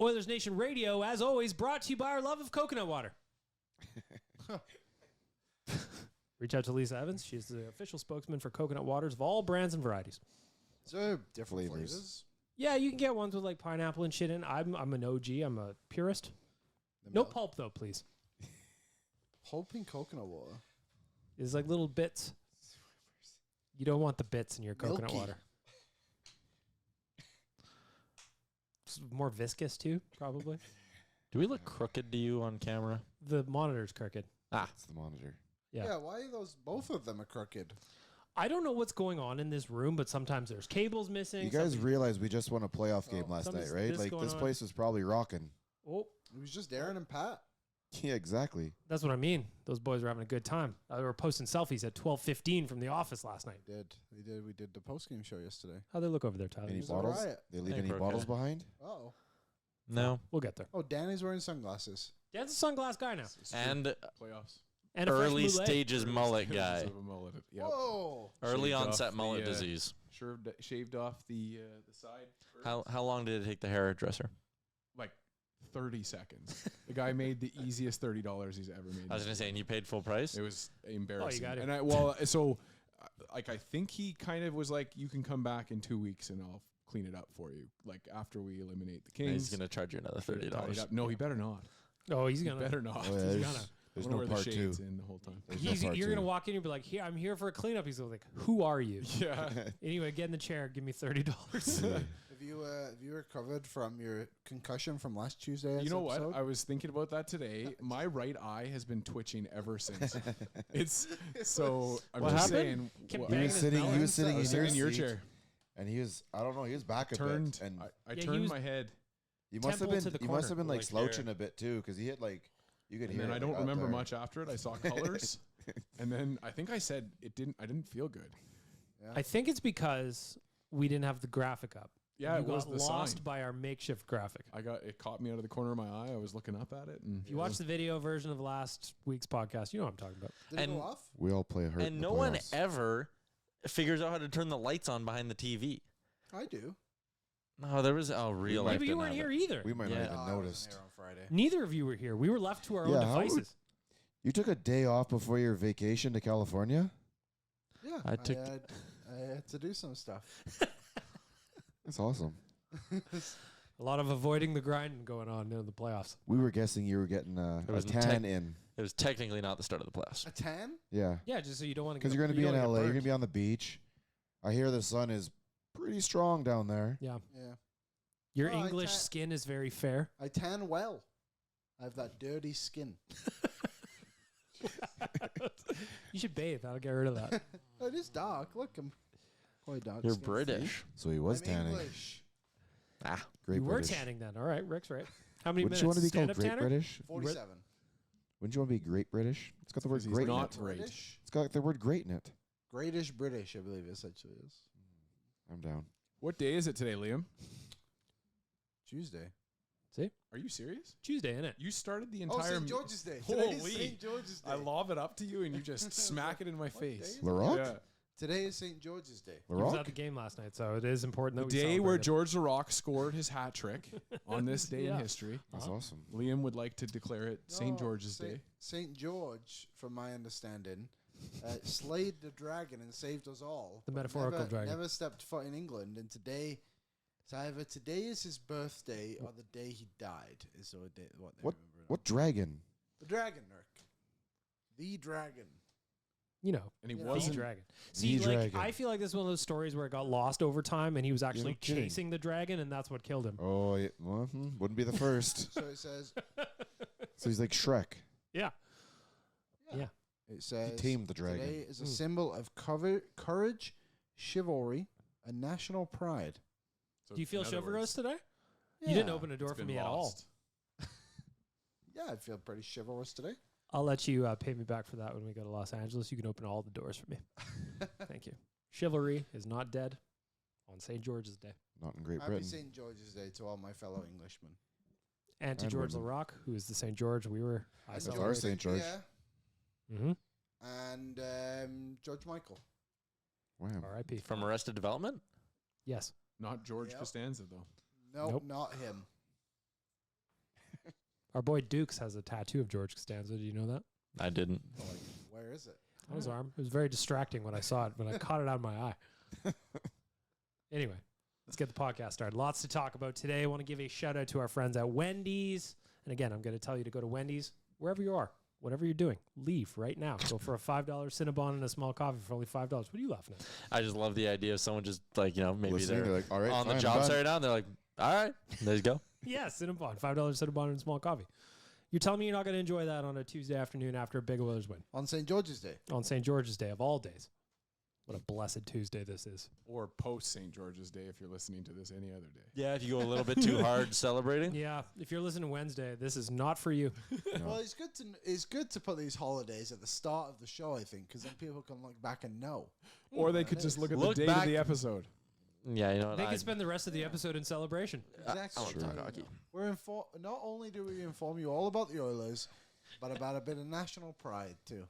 Oilers Nation Radio, as always, brought to you by our love of coconut water. Reach out to Lisa Evans. She's the official spokesman for coconut waters of all brands and varieties. Is there different flavors? Yeah, you can get ones with like pineapple and shit in. I'm an OG. I'm a purist. No pulp though, please. Pulping coconut water. It's like little bits. You don't want the bits in your coconut water. It's more viscous too, probably. Do we look crooked to you on camera? The monitor's crooked. It's the monitor. Yeah, why are both of them are crooked? I don't know what's going on in this room, but sometimes there's cables missing. You guys realize we just won a playoff game last night, right? Like, this place was probably rocking. Oh. It was just Aaron and Pat. Yeah, exactly. That's what I mean. Those boys were having a good time. They were posting selfies at 12:15 from the office last night. They did. We did the post-game show yesterday. How'd they look over there, Tyler? Any bottles? They leave any bottles behind? Oh. No. We'll get there. Oh, Danny's wearing sunglasses. Dan's a sunglass guy now. And playoffs. And early stages mullet guy. Yep. Whoa. Early onset mullet disease. Shaved off the side. How long did it take the hairdresser? Like 30 seconds. The guy made the easiest $30 he's ever made. I was going to say, and you paid full price? It was embarrassing. Oh, you got it. And I think he kind of was like, you can come back in 2 weeks and I'll clean it up for you. Like after we eliminate the Kings. He's going to charge you another $30. No, he better not. Oh, he's going to. Better not. Oh, yeah, there's no part two. In the whole time. You're going to walk in and be like, "Here, I'm here for a cleanup." He's like, "Who are you?" Yeah. Anyway, get in the chair. Give me $30. Have you recovered from your concussion from last Tuesday? You know what? I was thinking about that today. My right eye has been twitching ever since. I'm what just happened? saying. He was sitting in your chair. And he was, I don't know, he was back a bit. And I turned my head. He must have been like slouching a bit too, because he hit like, you could hear it. And then I don't remember much after it. I saw colors. And then I think I said I didn't feel good. Yeah. I think it's because we didn't have the graphic up. Yeah, it was got the lost sign. by our makeshift graphic. It caught me out of the corner of my eye. I was looking up at it. And If you watch the video version of last week's podcast, you know what I'm talking about. Did it go off? We all play hurt. And no one ever figures out how to turn the lights on behind the TV. I do. No, there was real life. Maybe you weren't here either. We might not even I noticed. wasn't here on Friday. Neither of you were here. We were left to our own how devices. You took a day off before your vacation to California? Yeah, I had to do some stuff. That's awesome. A lot of avoiding the grind going on in the playoffs. We were guessing you were getting a tan in. It was technically not the start of the playoffs. A tan? Yeah. Yeah, just so you don't want to. Because you're going to be in LA. You're going to be on the beach. I hear the sun is pretty strong down there. Yeah. Yeah. Your English skin is very fair. I tan well. I have that dirty skin. You should bathe. That'll get rid of that. It is dark. Look, I'm quite dark. You're British. So he was I'm tanning. English. Great You were British. tanning then. All right, Rick's right. How many Wouldn't minutes? you want to be Stand called up Great tanner? British? 47. Wouldn't you want to be Great British? It's got the word He's great in not it. great. British. It's got the word great in it. Greatish British, I believe it essentially is. I'm down. What day is it today, Liam? Tuesday. See? Are you serious? Tuesday, innit? You started the Oh, entire... St. George's Day. Today is Holy. St. George's Day. I lob it up to you and you just smack it in my face. Laroque? Yeah. Today is St. George's Day. He was Laroque? at the game last night, so it is important that The we day where celebrate it. George Laroque scored his hat trick on this day in history. That's awesome. Liam would like to declare it St. George's Day. St. George, from my understanding, slayed the dragon and saved us all. The but metaphorical dragon. Never stepped foot in England, and today, it's either today is his birthday or the day he died. Is what they remember. What dragon? The dragon, Nurk. The dragon. You know, And he Yeah. the wasn't... dragon. See, The like, dragon. I feel like this is one of those stories where it got lost over time, and he was actually kidding. chasing the dragon, and that's what killed him. Oh, yeah. Well, wouldn't be the first. So it says. So he's like Shrek. Yeah. It says. tamed the dragon. Today is a symbol of courage, chivalry, and national pride. So Do you feel in other chivalrous words, today? Yeah. You didn't open a door it's for been me at all. lost. Yeah, I feel pretty chivalrous today. I'll let you pay me back for that when we go to Los Angeles. You can open all the doors for me. Thank you. Chivalry is not dead on St. George's Day. Not in Great Happy Britain. St. George's Day to all my fellow Englishmen. And to And George women. Laroque, who is the St. George we were. I That's saw. our St. George. Yeah, Mm-hmm. and George Michael. Wow. R.I.P. From Arrested Development? Yes. Not George Yep. Costanza, though. Nope, Nope. not him. Our boy Dukes has a tattoo of George Costanza. Do you know that? I didn't. Like, where is it? On his arm. It was very distracting when I saw it, when I caught it out of my eye. Anyway, let's get the podcast started. Lots to talk about today. I want to give a shout out to our friends at Wendy's. And again, I'm going to tell you to go to Wendy's wherever you are, whatever you're doing. Leave right now. Go for a $5 Cinnabon and a small coffee for only $5. What are you laughing at? I just love the idea of someone just like, maybe Listening, they're like, all right, on fine, the I'm job done. site right now. And they're like, all right, there you go. Yeah, Cinnabon. $5 Cinnabon and a small coffee. You're telling me you're not going to enjoy that on a Tuesday afternoon after a big Oilers win? On St. George's Day. On St. George's Day of all days. What a blessed Tuesday this is. Or post St. George's Day if you're listening to this any other day. Yeah, if you go a little bit too hard celebrating. Yeah, if you're listening Wednesday, this is not for you. No. Well, it's good to put these holidays at the start of the show, I think, because then people can look back and know. Or they That could just is. look at Look the date back- of the episode. Yeah, you know what? They I can spend the rest of the episode in celebration. Exactly. wanna talk hockey. We're not only do we inform you all about the Oilers, but about a bit of national pride too,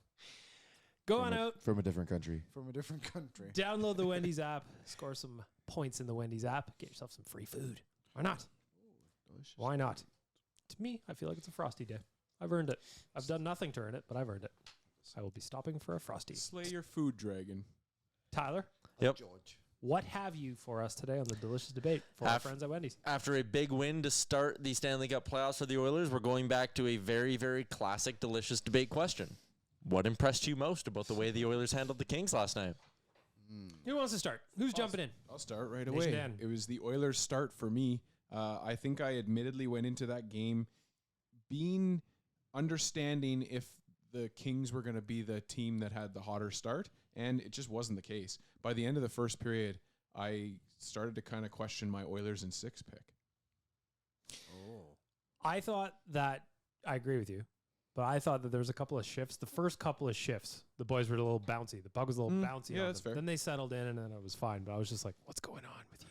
Go on out, From a different country. from a different country. download the Wendy's app, score some points in the Wendy's app, get yourself some free food. Why not? Delicious. Why not? To me, I feel like it's a Frosty day. I've earned it. I've done nothing to earn it, but I've earned it. I will be stopping for a Frosty. Slay your food dragon. Tyler, Yep. George. what have you for us today on the delicious debate for our friends at Wendy's? After a big win to start the Stanley Cup playoffs for the Oilers, we're going back to a very, very classic delicious debate question. What impressed you most about the way the Oilers handled the Kings last night? Who wants to start? Who's jumping in? I'll start right Nation away. Dan. It was the Oilers' start for me. I think I admittedly went into that game being understanding if the Kings were going to be the team that had the hotter start, and it just wasn't the case. By the end of the first period, I started to kind of question my Oilers in 6 pick. Oh. I thought that, I agree with you, but I thought that there was a couple of shifts. The first couple of shifts, the boys were a little bouncy. The puck was a little bouncy. yeah, on that's them. fair. Then they settled in, and then it was fine. But I was just like, what's going on with you?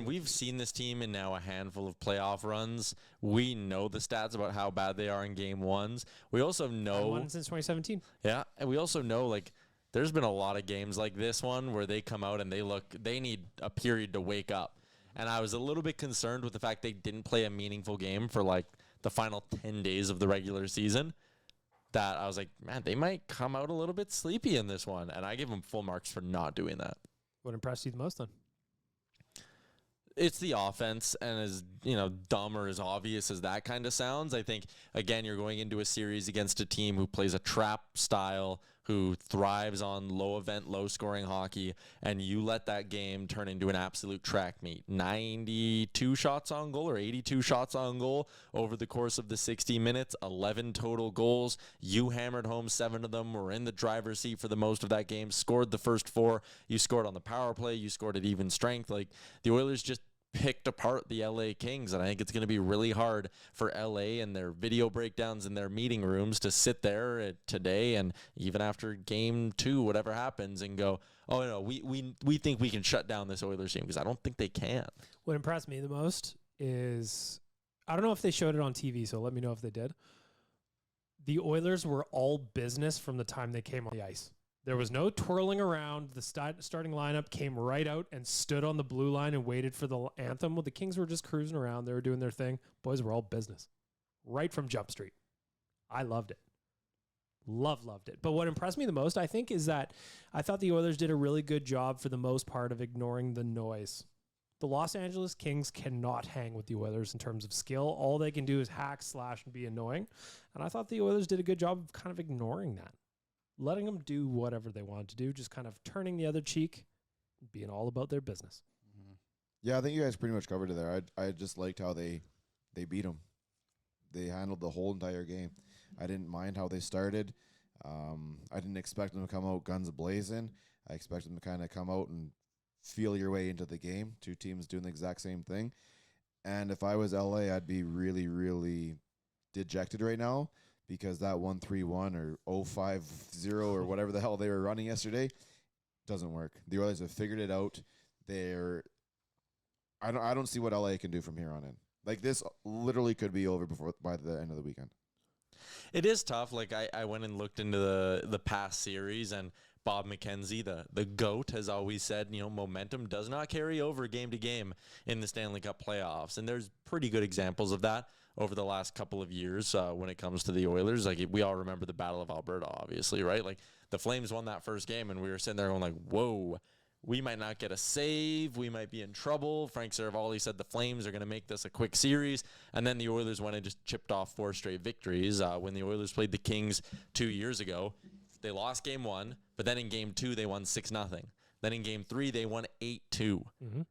We've seen this team in now a handful of playoff runs. We know the stats about how bad they are in game ones. We also I know, won since 2017. yeah, and we also know, like, there's been a lot of games like this one where they come out and they need a period to wake up. And I was a little bit concerned with the fact they didn't play a meaningful game for, like, the final 10 days of the regular season. That I was like, man, they might come out a little bit sleepy in this one. And I give them full marks for not doing that. What impressed you the most then? It's the offense, and as dumb or as obvious as that kind of sounds, I think again you're going into a series against a team who plays a trap style, who thrives on low event, low scoring hockey, and you let that game turn into an absolute track meet. 92 shots on goal or 82 shots on goal over the course of the 60 minutes, 11 total goals. You hammered home 7 of them, were in the driver's seat for the most of that game, scored the first 4. You scored on the power play, you scored at even strength. Like, the Oilers just picked apart the LA Kings, and I think it's going to be really hard for LA and their video breakdowns in their meeting rooms to sit there today and even after game 2, whatever happens, and go, oh no, we think we can shut down this Oilers team, because I don't think they can. What impressed me the most is, I don't know if they showed it on TV, so let me know if they did. The Oilers were all business from the time they came on the ice. There was no twirling around. The starting lineup came right out and stood on the blue line and waited for the anthem. Well, the Kings were just cruising around. They were doing their thing. Boys were all business. Right from Jump Street. I loved it. Loved it. But what impressed me the most, I think, is that I thought the Oilers did a really good job for the most part of ignoring the noise. The Los Angeles Kings cannot hang with the Oilers in terms of skill. All they can do is hack, slash, and be annoying. And I thought the Oilers did a good job of kind of ignoring that. Letting them do whatever they wanted to do, just kind of turning the other cheek, being all about their business. Yeah, I think you guys pretty much covered it there. I just liked how they beat them. They handled the whole entire game. I didn't mind how they started. I didn't expect them to come out guns blazing. I expected them to kind of come out and feel your way into the game. 2 teams doing the exact same thing. And if I was LA, I'd be really, really dejected right now, because that 1-3-1 or 0-5-0 or whatever the hell they were running yesterday doesn't work. The Oilers have figured it out. I don't see what LA can do from here on in. Like, this literally could be over by the end of the weekend. It is tough. Like, I went and looked into the past series, and Bob McKenzie, the GOAT, has always said, momentum does not carry over game to game in the Stanley Cup playoffs. And there's pretty good examples of that. over the last couple of years when it comes to the Oilers. Like, we all remember the Battle of Alberta, obviously, right? Like, the Flames won that first game, and we were sitting there going like, whoa, we might not get a save. We might be in trouble. Frank Saravalli said the Flames are going to make this a quick series. And then the Oilers went and just chipped off 4 straight victories. When the Oilers played the Kings 2 years ago, they lost game 1, but then in game 2, they won 6-0. Then in game 3, they won 8-2. Mm-hmm.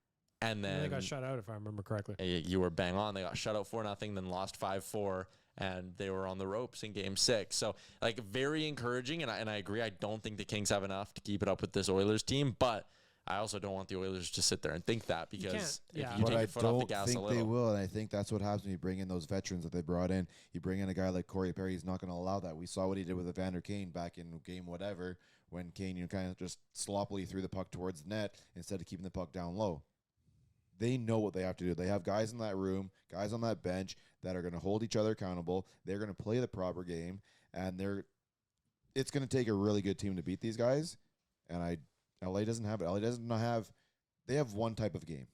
And then they got shut out, if I remember correctly. You were bang on. They got shut out 4-0, then lost 5-4, and they were on the ropes in game 6. So, like, very encouraging, and I agree. I don't think the Kings have enough to keep it up with this Oilers team, but I also don't want the Oilers to sit there and think that, because if you but take I your foot off the don't gas a think little. they will, and I think that's what happens when you bring in those veterans that they brought in. You bring in a guy like Corey Perry, he's not going to allow that. We saw what he did with Evander Kane back in game whatever, when Kane kind of just sloppily threw the puck towards the net instead of keeping the puck down low. They know what they have to do. They have guys in that room, guys on that bench that are going to hold each other accountable. They're going to play the proper game, and it's going to take a really good team to beat these guys. And LA doesn't have it. LA doesn't have. They have one type of game.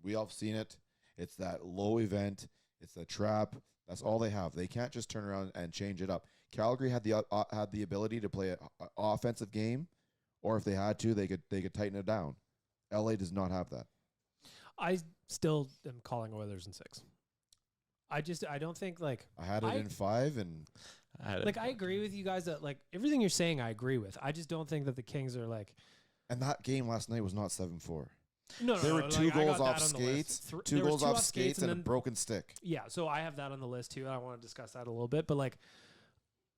We all have seen it. It's that low event. It's the trap. That's all they have. They can't just turn around and change it up. Calgary had the ability to play an offensive game, or if they had to, they could tighten it down. LA does not have that. I still am calling Oilers in 6. I don't think, like, I had it in 5, and I agree with you guys that, like, everything you're saying I agree with. I just don't think that the Kings are, like, and that game last night was not 7-4. no, There were 2 like, I goals got off that on the list. skates, There 2 was goals 2 off skates, and a then, broken stick. yeah, so I have that on the list too. I want to discuss that a little bit, but, like,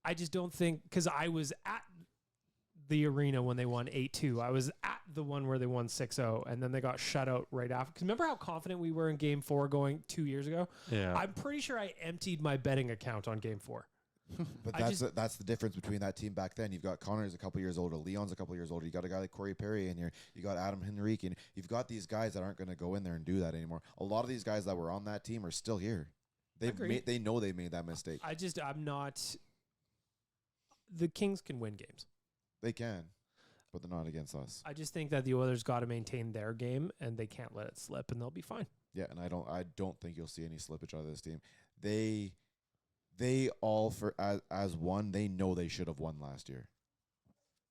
I just don't think, because I was at the arena when they won 8-2. I was at the one where they won 6-0, and then they got shut out right after. Because remember how confident we were in Game 4 going 2 years ago? Yeah. I'm pretty sure I emptied my betting account on Game 4. But that's the difference between that team back then. You've got Connor's a couple years older, Leon's a couple years older. You got a guy like Corey Perry in here. You got Adam Henrique, and you've got these guys that aren't going to go in there and do that anymore. A lot of these guys that were on that team are still here. They know they made that mistake. I'm not. The Kings can win games. They can, but they're not against us. I just think that the Oilers got to maintain their game, and they can't let it slip, and they'll be fine. Yeah, and I don't think you'll see any slippage out of this team. They all as one. They know they should have won last year.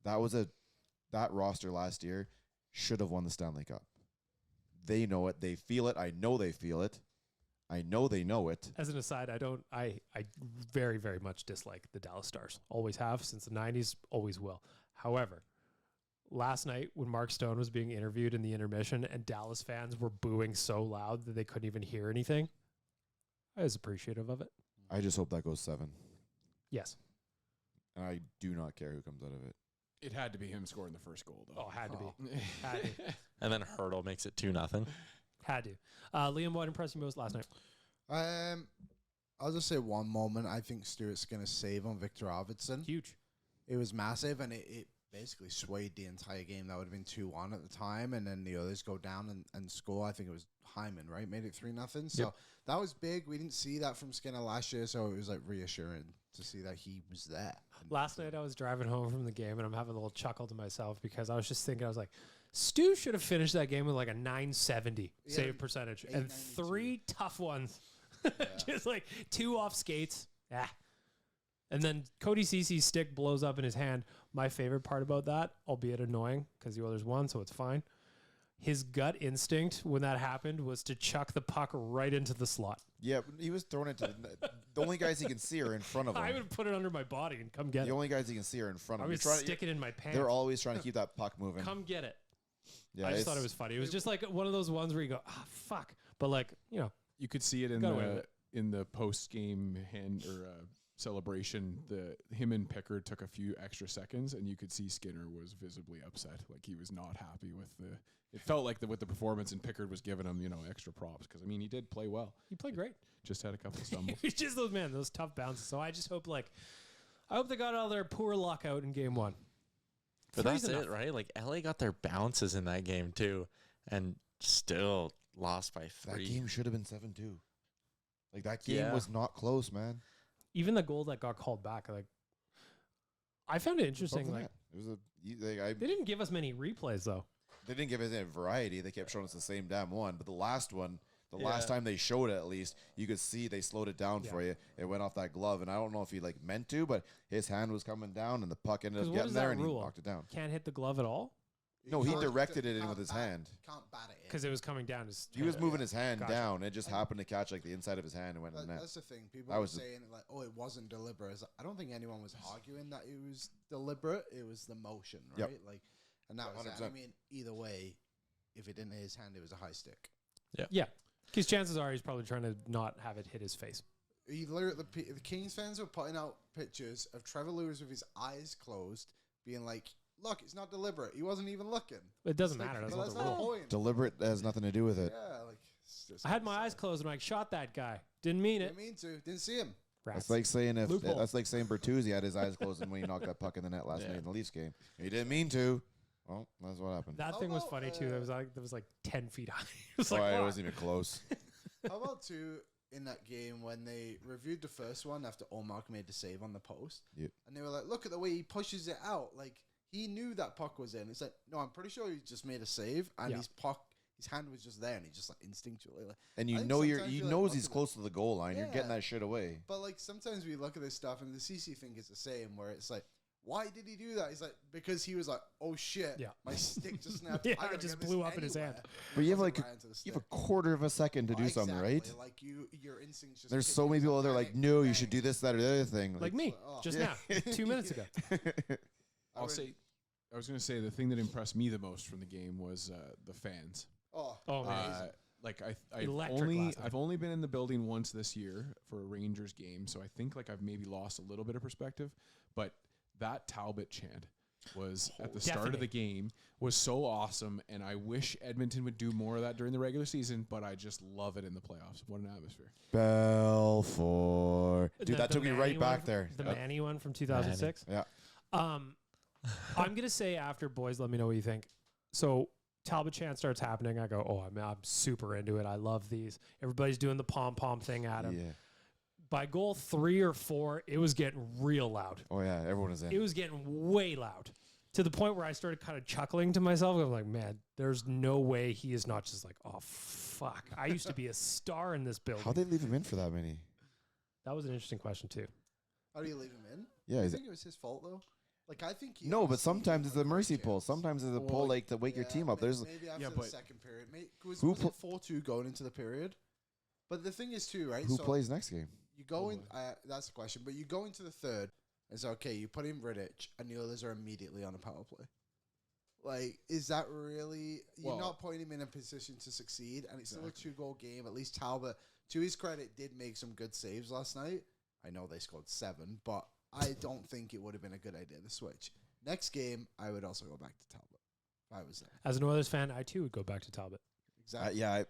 That roster last year should have won the Stanley Cup. They know it. They feel it. I know they feel it. I know they know it. As an aside, I very, very much dislike the Dallas Stars. Always have since the 90s, always will. However, last night when Mark Stone was being interviewed in the intermission and Dallas fans were booing so loud that they couldn't even hear anything, I was appreciative of it. I just hope that goes 7. Yes. And I do not care who comes out of it. It had to be him scoring the first goal, though. Oh, had to be. Had to. And then Hurdle makes it 2-0. Had to. Liam, what impressed you most last night? I'll just say one moment. I think Stewart's going to save on Victor Arvidsson. Huge. It was massive, and it basically swayed the entire game. That would have been 2-1 at the time, and then the others go down and score. I think it was Hyman, right? Made it 3-0. So that was big. We didn't see that from Skinner last year, so it was like reassuring to see that he was there. Last night I was driving home from the game, and I'm having a little chuckle to myself because I was just thinking, I was like, Stu should have finished that game with like a 970 save percentage and 3 tough ones. Just like 2 off skates. And then Cody Cece's stick blows up in his hand. My favorite part about that, albeit annoying because the Oilers won, so it's fine. His gut instinct when that happened was to chuck the puck right into the slot. Yeah, he was throwing it to the only guys he can see are in front of him. I would put it under my body and come get it. The only guys he can see are in front of I him. would stick it in my pants. They're always trying to keep that puck moving. Come get it. Yeah, I just thought it was funny. It was just like one of those ones where you go, fuck. But like, you could see it in the post game celebration. Him and Pickard took a few extra seconds, and you could see Skinner was visibly upset. Like he was not happy with the. It felt like with the performance, and Pickard was giving him extra props because he did play well. He played great. Just had a couple stumbles. It's just those tough bounces. So I just hope I hope they got all their poor luck out in game 1. But that's it, right? Like LA got their bounces in that game too, and still lost by 3. That game should have been 7-2. Like that game was not close, man. Even the goal that got called back, like I found it interesting. Like it was they didn't give us many replays though. They didn't give us any variety. They kept showing us the same damn one. But the last one The last time they showed it, at least, you could see they slowed it down for you. It went off that glove, and I don't know if he like meant to, but his hand was coming down, and the puck ended up What getting is there, that and he rule? knocked it down. Can't hit the glove at all No, he can't- directed it in can't with his bat- hand. Can't bat it in. because it was coming down. He was moving his hand Gotcha. down. It just happened to catch like the inside of his hand and went in the net. That's the thing. People That were was the- saying like, "Oh, it wasn't deliberate." It's like, I don't think anyone was arguing that it was deliberate. It was the motion, right? Yep. Like, and that was that. I 100%. mean, either way, if it didn't hit his hand, it was a high stick. Yeah, because chances are he's probably trying to not have it hit his face. He literally, the Kings fans were putting out pictures of Trevor Lewis with his eyes closed, being like, "Look, it's not deliberate. He wasn't even looking." It doesn't It's like, matter. That's but not that's the not the rule. point. Deliberate has nothing to do with it. Yeah, like it's just I had my eyes closed and I shot that guy. Didn't mean it. Didn't mean to. Didn't see him. Rats. That's like saying Loophole. Bertuzzi had his eyes closed when he knocked that puck in the net last night in the Leafs game. He didn't mean to. Well, that's what happened. That How thing was about, funny too. It was like 10 feet high. It was Oh, like, it what? wasn't even close. How about too in that game when they reviewed the first one after Olmark made the save on the post, Yep. and they were like, "Look at the way he pushes it out. Like he knew that puck was in." It's like, no, I'm pretty sure he just made a save, and Yeah. his hand was just there, and he just like instinctually. Like, And I you think know sometimes you, like, knows look he's at close to the goal line. You're getting Yeah. that shit away. But like sometimes we look at this stuff, and the CC thing is the same, where it's like, why did he do that? He's like, because he was like, oh shit, Yeah. my stick just snapped. Yeah, I gotta it just get this blew up in his hand. anywhere. But you have Fucking like right into the you have a stick. quarter of a second to do Exactly. something, right? Like your instincts just. There's kick so in many as a people that are like, panic, no, you bang. should do this, that, or the other thing. Like me, Oh. just Yeah. now, 2 minutes ago. I'll say, I was going to say the thing that impressed me the most from the game was the fans. Oh, Oh, man. Like Electric I've only been in the building once this year for a Rangers game, so I think like I've maybe lost a little bit of perspective. But that Talbot chant was at the start of the game was so awesome, and I wish Edmonton would do more of that during the regular season. But I just love it in the playoffs. What an atmosphere! Belfort. Dude, that took me Manny right back one- there. The Manny one from 2006. Yeah. I'm gonna say after, boys, let me know what you think. So Talbot chant starts happening. I go, oh, I'm super into it. I love these. Everybody's doing the pom pom thing at him. Yeah. By goal 3 or 4, it was getting real loud. Oh yeah, everyone is in. It was getting way loud to the point where I started kind of chuckling to myself. I'm like, man, there's no way he is not just like, oh fuck. I used to be a star in this building. How'd they leave him in for that many? That was an interesting question too. how do you leave him in? Yeah, I he's think it was his fault though. Like I think. He no, but honestly sometimes it's a took mercy great pull. chance. Sometimes it's a pull Well, like to wake your team up. There's maybe after Yeah, the but- second period. Was Who it 4-2 going into the period? But the thing is too, right? who so plays next game? You go in. That's the question. But you go into the third, and so okay, you put in Rittich, and the others are immediately on a power play. Like, is that really? You're Well- not putting him in a position to succeed, and it's still a 2-goal game. At least Talbot, to his credit, did make some good saves last night. I know they scored 7, but I don't think it would have been a good idea to switch. Next game, I would also go back to Talbot. If I was there, As an Oilers fan, I too would go back to Talbot. exactly. Yeah,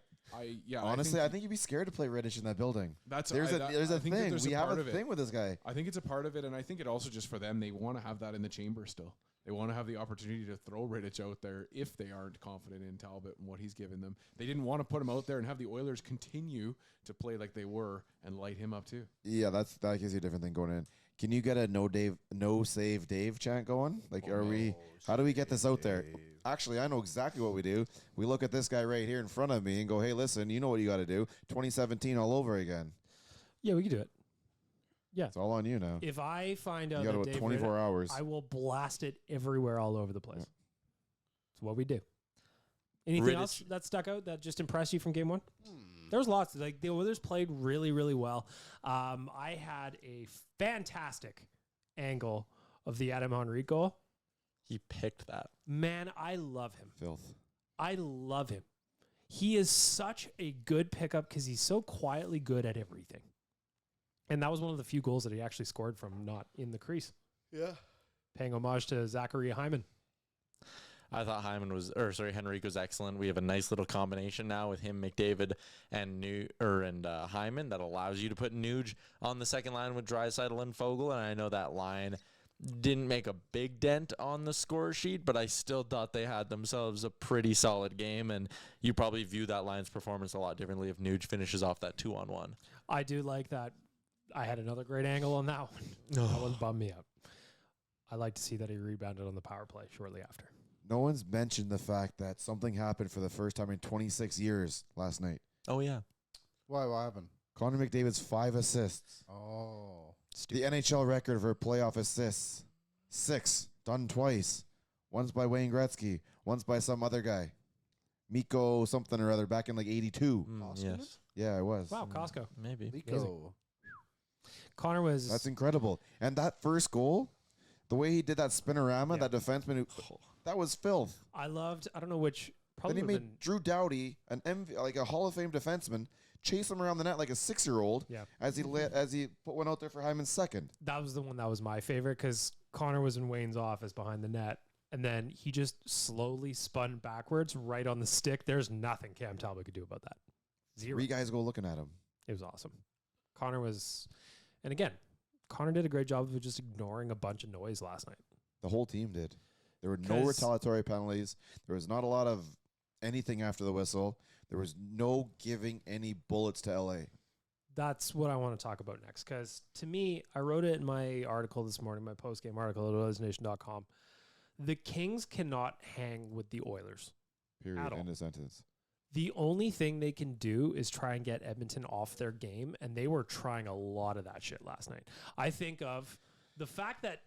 honestly, I think you'd be scared to play Rittich in that building. that's There's I a think that thing. there's We have part a of it. thing with this guy. I think it's a part of it, and I think it also just for them, they want to have that in the chamber still. They want to have the opportunity to throw Rittich out there if they aren't confident in Talbot and what he's given them. They didn't want to put him out there and have the Oilers continue to play like they were and light him up too. Yeah, that gives you a different thing going in. Can you get a no save Dave chant going? Like, how do we get this out there? Actually, I know exactly what we do. We look at this guy right here in front of me and go, hey, listen, you know what you got to do. 2017 all over again. Yeah, we can do it. Yeah. It's all on you now. If I find out You got that about Dave 24 Rittich, hours. I will blast it everywhere all over the place. Yeah. It's what we do. Anything Rittich- else that stuck out that just impressed you from game 1? There's lots. Like the Oilers played really, really well. I had a fantastic angle of the Adam Henrique goal. He picked that. Man, I love him. Filth. I love him. He is such a good pickup because he's so quietly good at everything. And that was one of the few goals that he actually scored from not in the crease. Yeah. Paying homage to Zachary Hyman. I thought Henrique was excellent. We have a nice little combination now with him, McDavid, and Hyman that allows you to put Nuge on the second line with Draisaitl and Fogle. And I know that line didn't make a big dent on the score sheet, but I still thought they had themselves a pretty solid game. And you probably view that line's performance a lot differently if Nuge finishes off that 2-on-1. I do like that. I had another great angle on that one. That one bummed me out. I like to see that he rebounded on the power play shortly after. No one's mentioned the fact that something happened for the first time in 26 years last night. Oh, yeah. Why? What happened? Connor McDavid's 5 assists. Oh. The NHL record for playoff assists. 6. Done twice. Once by Wayne Gretzky. Once by some other guy. Mikko something or other back in like 82. Yes. Yeah, it was. Wow, Costco. Maybe. Nico. Connor was. That's incredible. And that first goal, the way he did that spinorama, that defenseman, that was filth. I loved. I don't know which. Probably Then he would've made Drew Doughty, like a Hall of Fame defenseman, chase him around the net like a 6-year-old. Yeah. As he put one out there for Hyman's second. That was the one that was my favorite because Connor was in Wayne's office behind the net, and then he just slowly spun backwards right on the stick. There's nothing Cam Talbot could do about that. 0. 3 guys go looking at him. It was awesome. Connor was, and again, Connor did a great job of just ignoring a bunch of noise last night. The whole team did. There were no 'Cause- retaliatory penalties. There was not a lot of anything after the whistle. There was no giving any bullets to LA. That's what I want to talk about next because to me, I wrote it in my article this morning, my post-game article at Oilersnation.com. The Kings cannot hang with the Oilers. Period. At all. End of sentence. The only thing they can do is try and get Edmonton off their game, and they were trying a lot of that shit last night. I think of the fact that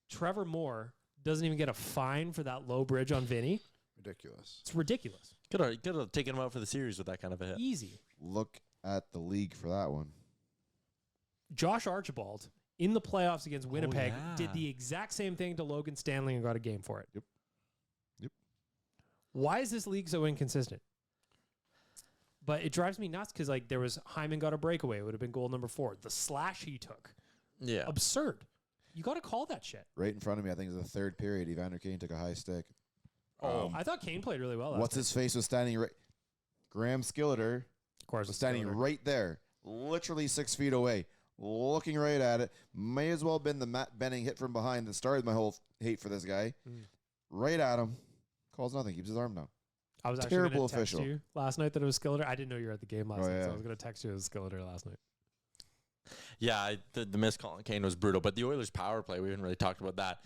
Trevor Moore doesn't even get a fine for that low bridge on Vinny. Ridiculous. It's ridiculous. Could have taken him out for the series with that kind of a hit. Easy. Look at the league for that one. Josh Archibald in the playoffs against Winnipeg yeah. did the exact same thing to Logan Stanley and got a game for it. Yep. Why is this league so inconsistent? But it drives me nuts because like there was Hyman got a breakaway. It would have been goal number 4. The slash he took. Yeah. Absurd. You got to call that shit. Right in front of me, I think it was the third period. Evander Kane took a high stick. I thought Kane played really well. What's his face was standing right. Graham Skilleter Of course, was standing right there, literally 6 feet away, looking right at it. May as well have been the Matt Benning hit from behind that started my whole hate for this guy. Right at him. Calls nothing. Keeps his arm down. I was actually Terrible going to text official. you last night that it was Skilleter. I didn't know you were at the game last Oh, night, so yeah. I was going to text you it was Skilleter last night. Yeah, the miss call on Kane was brutal. But the Oilers' power play, we haven't really talked about that.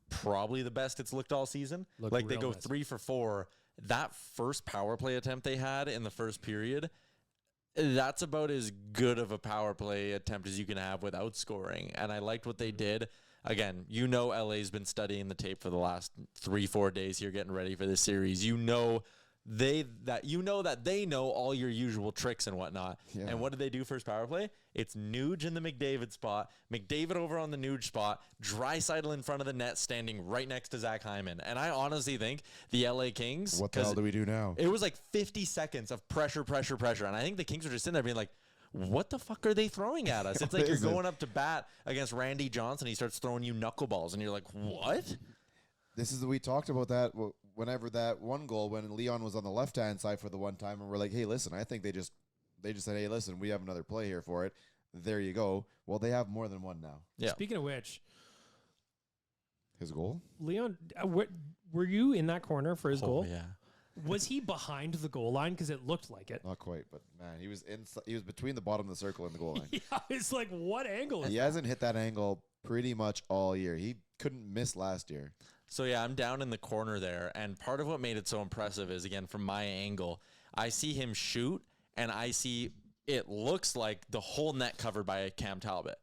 Probably the best it's looked all season. Looked Like they real go nice. 3 for 4. That first power play attempt they had in the first period, that's about as good of a power play attempt as you can have without scoring. And I liked what they did. Again, you know LA's been studying the tape for the last 3-4 days here getting ready for this series. You know that they know all your usual tricks and whatnot. Yeah. And what did they do first power play? It's Nuge in the McDavid spot, McDavid over on the Nuge spot, Draisaitl in front of the net standing right next to Zach Hyman. And I honestly think the LA Kings, What the hell do we do now? it was like 50 seconds of pressure. And I think the Kings were just sitting there being like, what the fuck are they throwing at us? It's like What you're is it? going up to bat against Randy Johnson. He starts throwing you knuckleballs and you're like, what? We talked about that whenever that one goal when Leon was on the left-hand side for the one time, and we're like, hey, listen, I think they just said, hey, listen, we have another play here for it. There you go. Well, they have more than one now. Yeah. Speaking of which, His goal? Leon, were you in that corner for his goal? Yeah. Was he behind the goal line? Because it looked like it. Not quite, but man, he was between the bottom of the circle and the goal line. Yeah, it's like, what angle is He that? hasn't hit that angle pretty much all year. He couldn't miss last year. So yeah, I'm down in the corner there, and part of what made it so impressive is, again, from my angle, I see him shoot, and I see it looks like the whole net covered by Cam Talbot.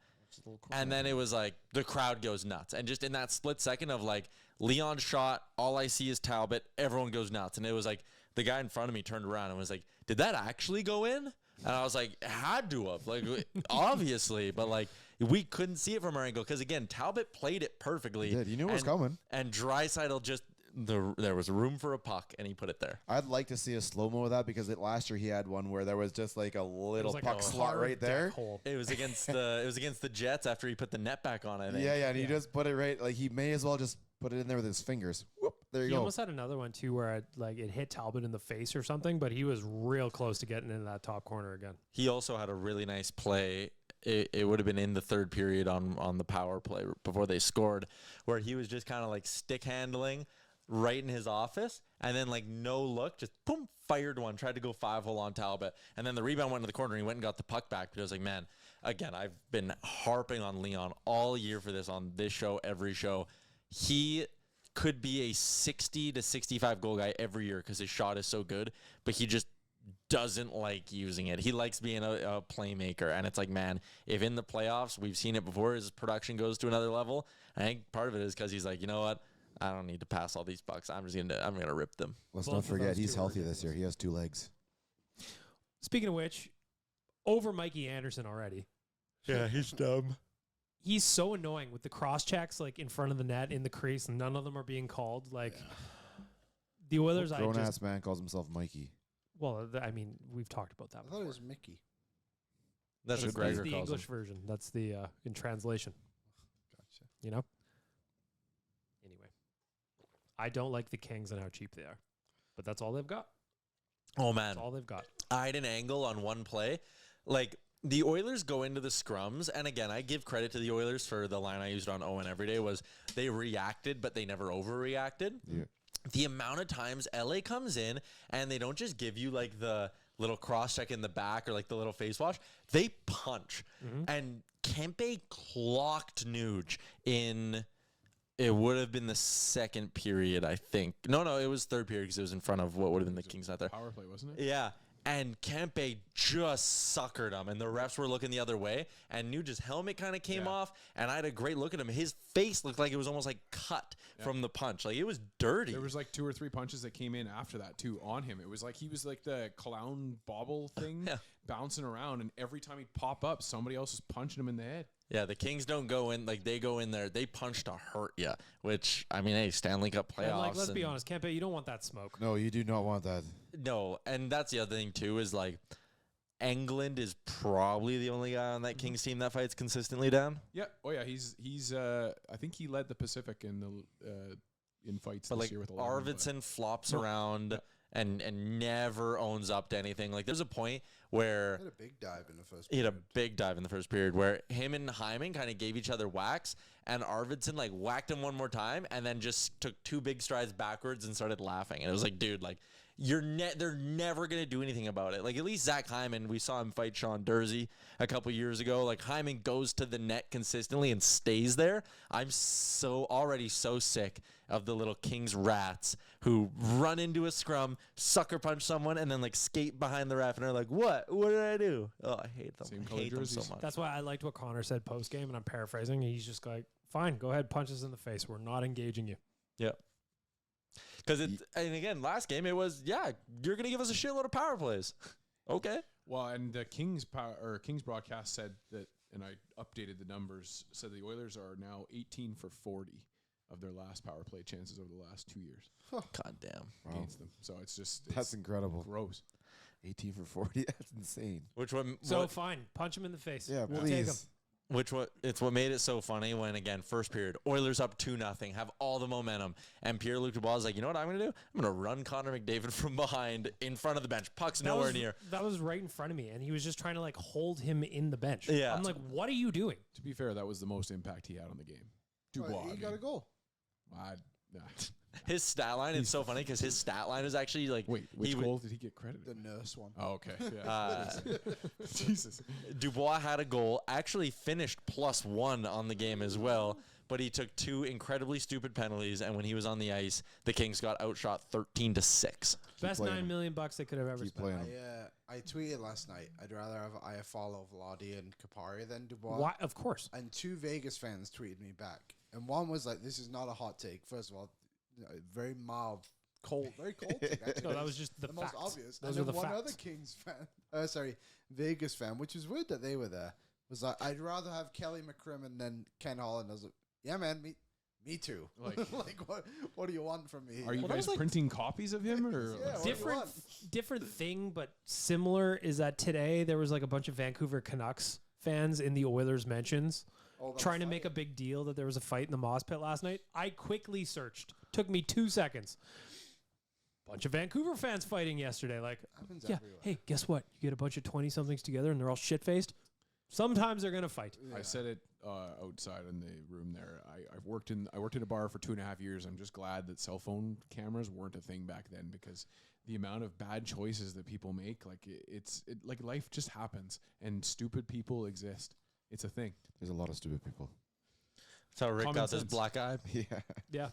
And then it was like the crowd goes nuts. And just in that split second of like Leon's shot, all I see is Talbot, everyone goes nuts. And it was like the guy in front of me turned around and was like, did that actually go in? And I was like, had to have, like, obviously, but like we couldn't see it from our angle because again, Talbot played it perfectly. He did. He knew it was coming. And Draisaitl just there was room for a puck and he put it there. I'd like to see a slow-mo of that because last year he had one where there was just like a little like puck a slot hard right there. deck hole. It was against the Jets after he put the net back on, I think. Yeah, and he just put it right. Like he may as well just put it in there with his fingers. Whoop, there you He go. almost had another one too where it hit Talbot in the face or something, but he was real close to getting into that top corner again. He also had a really nice play. It would have been in the third period on the power play before they scored, where he was just kind of like stick handling right in his office, and then like no look, just boom, fired one, tried to go 5-hole on Talbot, and then the rebound went to the corner and he went and got the puck back. But I was like, man, again, I've been harping on Leon all year for this on this show, every show. He could be a 60 to 65 goal guy every year because his shot is so good, but he just doesn't like using it. He likes being a playmaker. And it's like, man, if in the playoffs, we've seen it before, his production goes to another level. I think part of it is because he's like, you know what? I don't need to pass all these pucks. I'm gonna rip them. Let's Both not of forget those he's two are healthy this year. He has 2 legs. Speaking of which, over Mikey Anderson already. Yeah, he's dumb. He's so annoying with the cross checks like in front of the net in the crease, and none of them are being called. Like the Oilers, Grown ass man calls himself Mikey. well, I mean, we've talked about that. I thought it was Mickey. That's what That's Gregor the calls English him. version. That's the in translation. Gotcha. You know. Anyway, I don't like the Kings and how cheap they are, but that's all they've got. Oh, man. That's all they've got. I had an angle on one play. Like, the Oilers go into the scrums, and again, I give credit to the Oilers for the line I used on Owen every day was they reacted, but they never overreacted. Yeah. The amount of times LA comes in and they don't just give you like the little cross check in the back or like the little face wash, they punch. And Kempe clocked Nuge in, it would have been the second period, I think. No, it was third period because it was in front of what would have been the Kings out there. Power play, wasn't it? Yeah. And Kempe just suckered him, and the refs were looking the other way, and Nuge's helmet kind of came off, and I had a great look at him. His face looked like it was almost like cut from the punch. Like, it was dirty. There was like 2 or 3 punches that came in after that too on him. It was like he was like the clown bobble thing bouncing around, and every time he'd pop up, somebody else was punching him in the head. Yeah, the Kings don't go in, like, they go in there, they punch to hurt you, which, I mean, hey, Stanley Cup playoffs. And like, let's be honest, Kempe, you don't want that smoke. No, you do not want that. No, and that's the other thing, too, is, like, Englund is probably the only guy on that Kings team that fights consistently down. Yeah. Oh yeah. He's. I think he led the Pacific in the in fights But, this like, year with 11. Arvidsson flops around and never owns up to anything. Like, there's a point where He had a big dive in the first he had a period. big dive in the first period where him and Hyman kind of gave each other whacks, and Arvidsson like whacked him one more time and then just took 2 big strides backwards and started laughing. And it was like, dude, like they're never gonna do anything about it. Like, at least Zach Hyman, we saw him fight Sean Dursey a couple years ago. Like, Hyman goes to the net consistently and stays there. I'm already so sick of the little Kings rats who run into a scrum, sucker punch someone, and then like skate behind the ref and are like, what did I do? Oh, I hate them. Same I color hate them so jerseys. much. That's why I liked what Connor said post game, and I'm paraphrasing. He's just like, "Fine, go ahead, punch us in the face. We're not engaging you." Yeah. Because and again, last game it was, you're gonna give us a shitload of power plays. Okay. Well, and the Kings broadcast said that, and I updated the numbers. Said the Oilers are now 18 for 40 of their last power play chances over the last 2 years God damn. against them. So it's just That's incredible. gross. 18 for 40. That's insane. Which one? So fine, punch him in the face. Yeah, we'll take him. please. It's what made it so funny when, again, first period, Oilers up 2-0, have all the momentum, and Pierre-Luc Dubois is like, you know what I'm going to do? I'm going to run Connor McDavid from behind in front of the bench. Puck's nowhere near. That was right in front of me, and he was just trying to like hold him in the bench. Yeah. I'm like, what are you doing? To be fair, that was the most impact he had on the game. Dubois. He got a goal. Nah. His stat line is so funny because his stat line is actually like, Wait, which goal did he get credited? The nurse one. Oh, okay. Yeah. Jesus. Dubois had a goal, actually finished +1 on the game as well, but he took 2 incredibly stupid penalties, and when he was on the ice, the Kings got outshot 13-6. Best playing $9 million they could have ever Keep spent. playing him. I tweeted last night, I'd rather have IFL of Vladi and Kapari than Dubois. Why? Of course. And 2 Vegas fans tweeted me back. And one was like, this is not a hot take. First of all, very mild, very cold take. Actually. No, that was just the most facts. obvious. Those and are then the one facts. other Kings fan, Vegas fan, which is weird that they were there, was like, I'd rather have Kelly McCrimmon than Ken Holland. I was like, yeah, man, me too. Like- like what do you want from me? Are you Well, that guys was like- printing copies of him or? Yeah, what do you want? Different thing, but similar is that today there was like a bunch of Vancouver Canucks fans in the Oilers mentions trying to make a big deal that there was a fight in the Moss Pit last night. I quickly searched. Took me 2 seconds. Bunch of Vancouver fans fighting yesterday. Like, Happens yeah, everywhere. hey, guess what? You get a bunch of 20-somethings together and they're all shit-faced. Sometimes they're going to fight. Yeah. I said it outside in the room there. I worked in a bar for 2.5 years. I'm just glad that cell phone cameras weren't a thing back then, because the amount of bad choices that people make, like like life just happens and stupid people exist. It's a thing. There's a lot of stupid people. That's how Rick Common got this sense. black eye. Yeah. Yeah.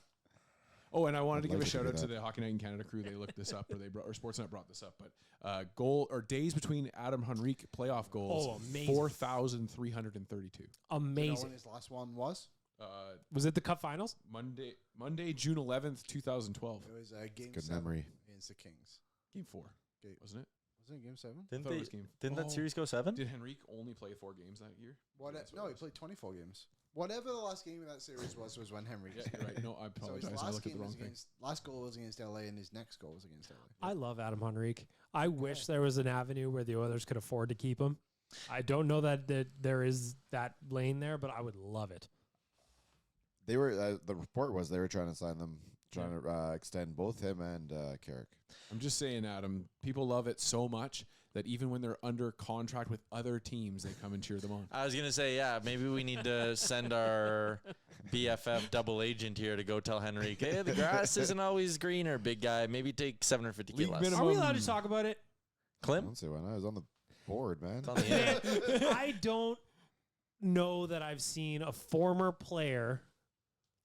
Oh, and I wanted to I'd give like a to shout out do to that. the Hockey Night in Canada crew. They looked this up, or Sportsnet brought this up. But goal or days between Adam Henrique playoff goals, Oh, amazing. 4,332. You know Amazing. when his last one was? Was it the Cup Finals? Monday, June 11th, 2012. It was game Good 7 memory. against the Kings. Game 4, Game- wasn't it? Was it game 7? Didn't thought it was game. that Oh. series go 7? Did Henrique only play 4 games that year? What? That's what No, it he was. played 24 games. Whatever the last game of that series was when Henry. Yeah, you're right. No, I So apologize. his I last looked at game the was wrong thing. against. Last goal was against LA, and his next goal was against LA. I love Adam Henrique. I wish there was an avenue where the Oilers could afford to keep him. I don't know that there is that lane there, but I would love it. They were the report was they were trying to sign them, trying to extend both him and Carrick. I'm just saying, Adam, people love it so much that even when they're under contract with other teams, they come and cheer them on. I was gonna say, yeah, maybe we need to send our BFF double agent here to go tell Henrique, hey, the grass isn't always greener, big guy. Maybe take 750 League less. minimum. Are we allowed to talk about it? I Klim? don't see why not. I was on the board, man. It's on the end. I don't know that I've seen a former player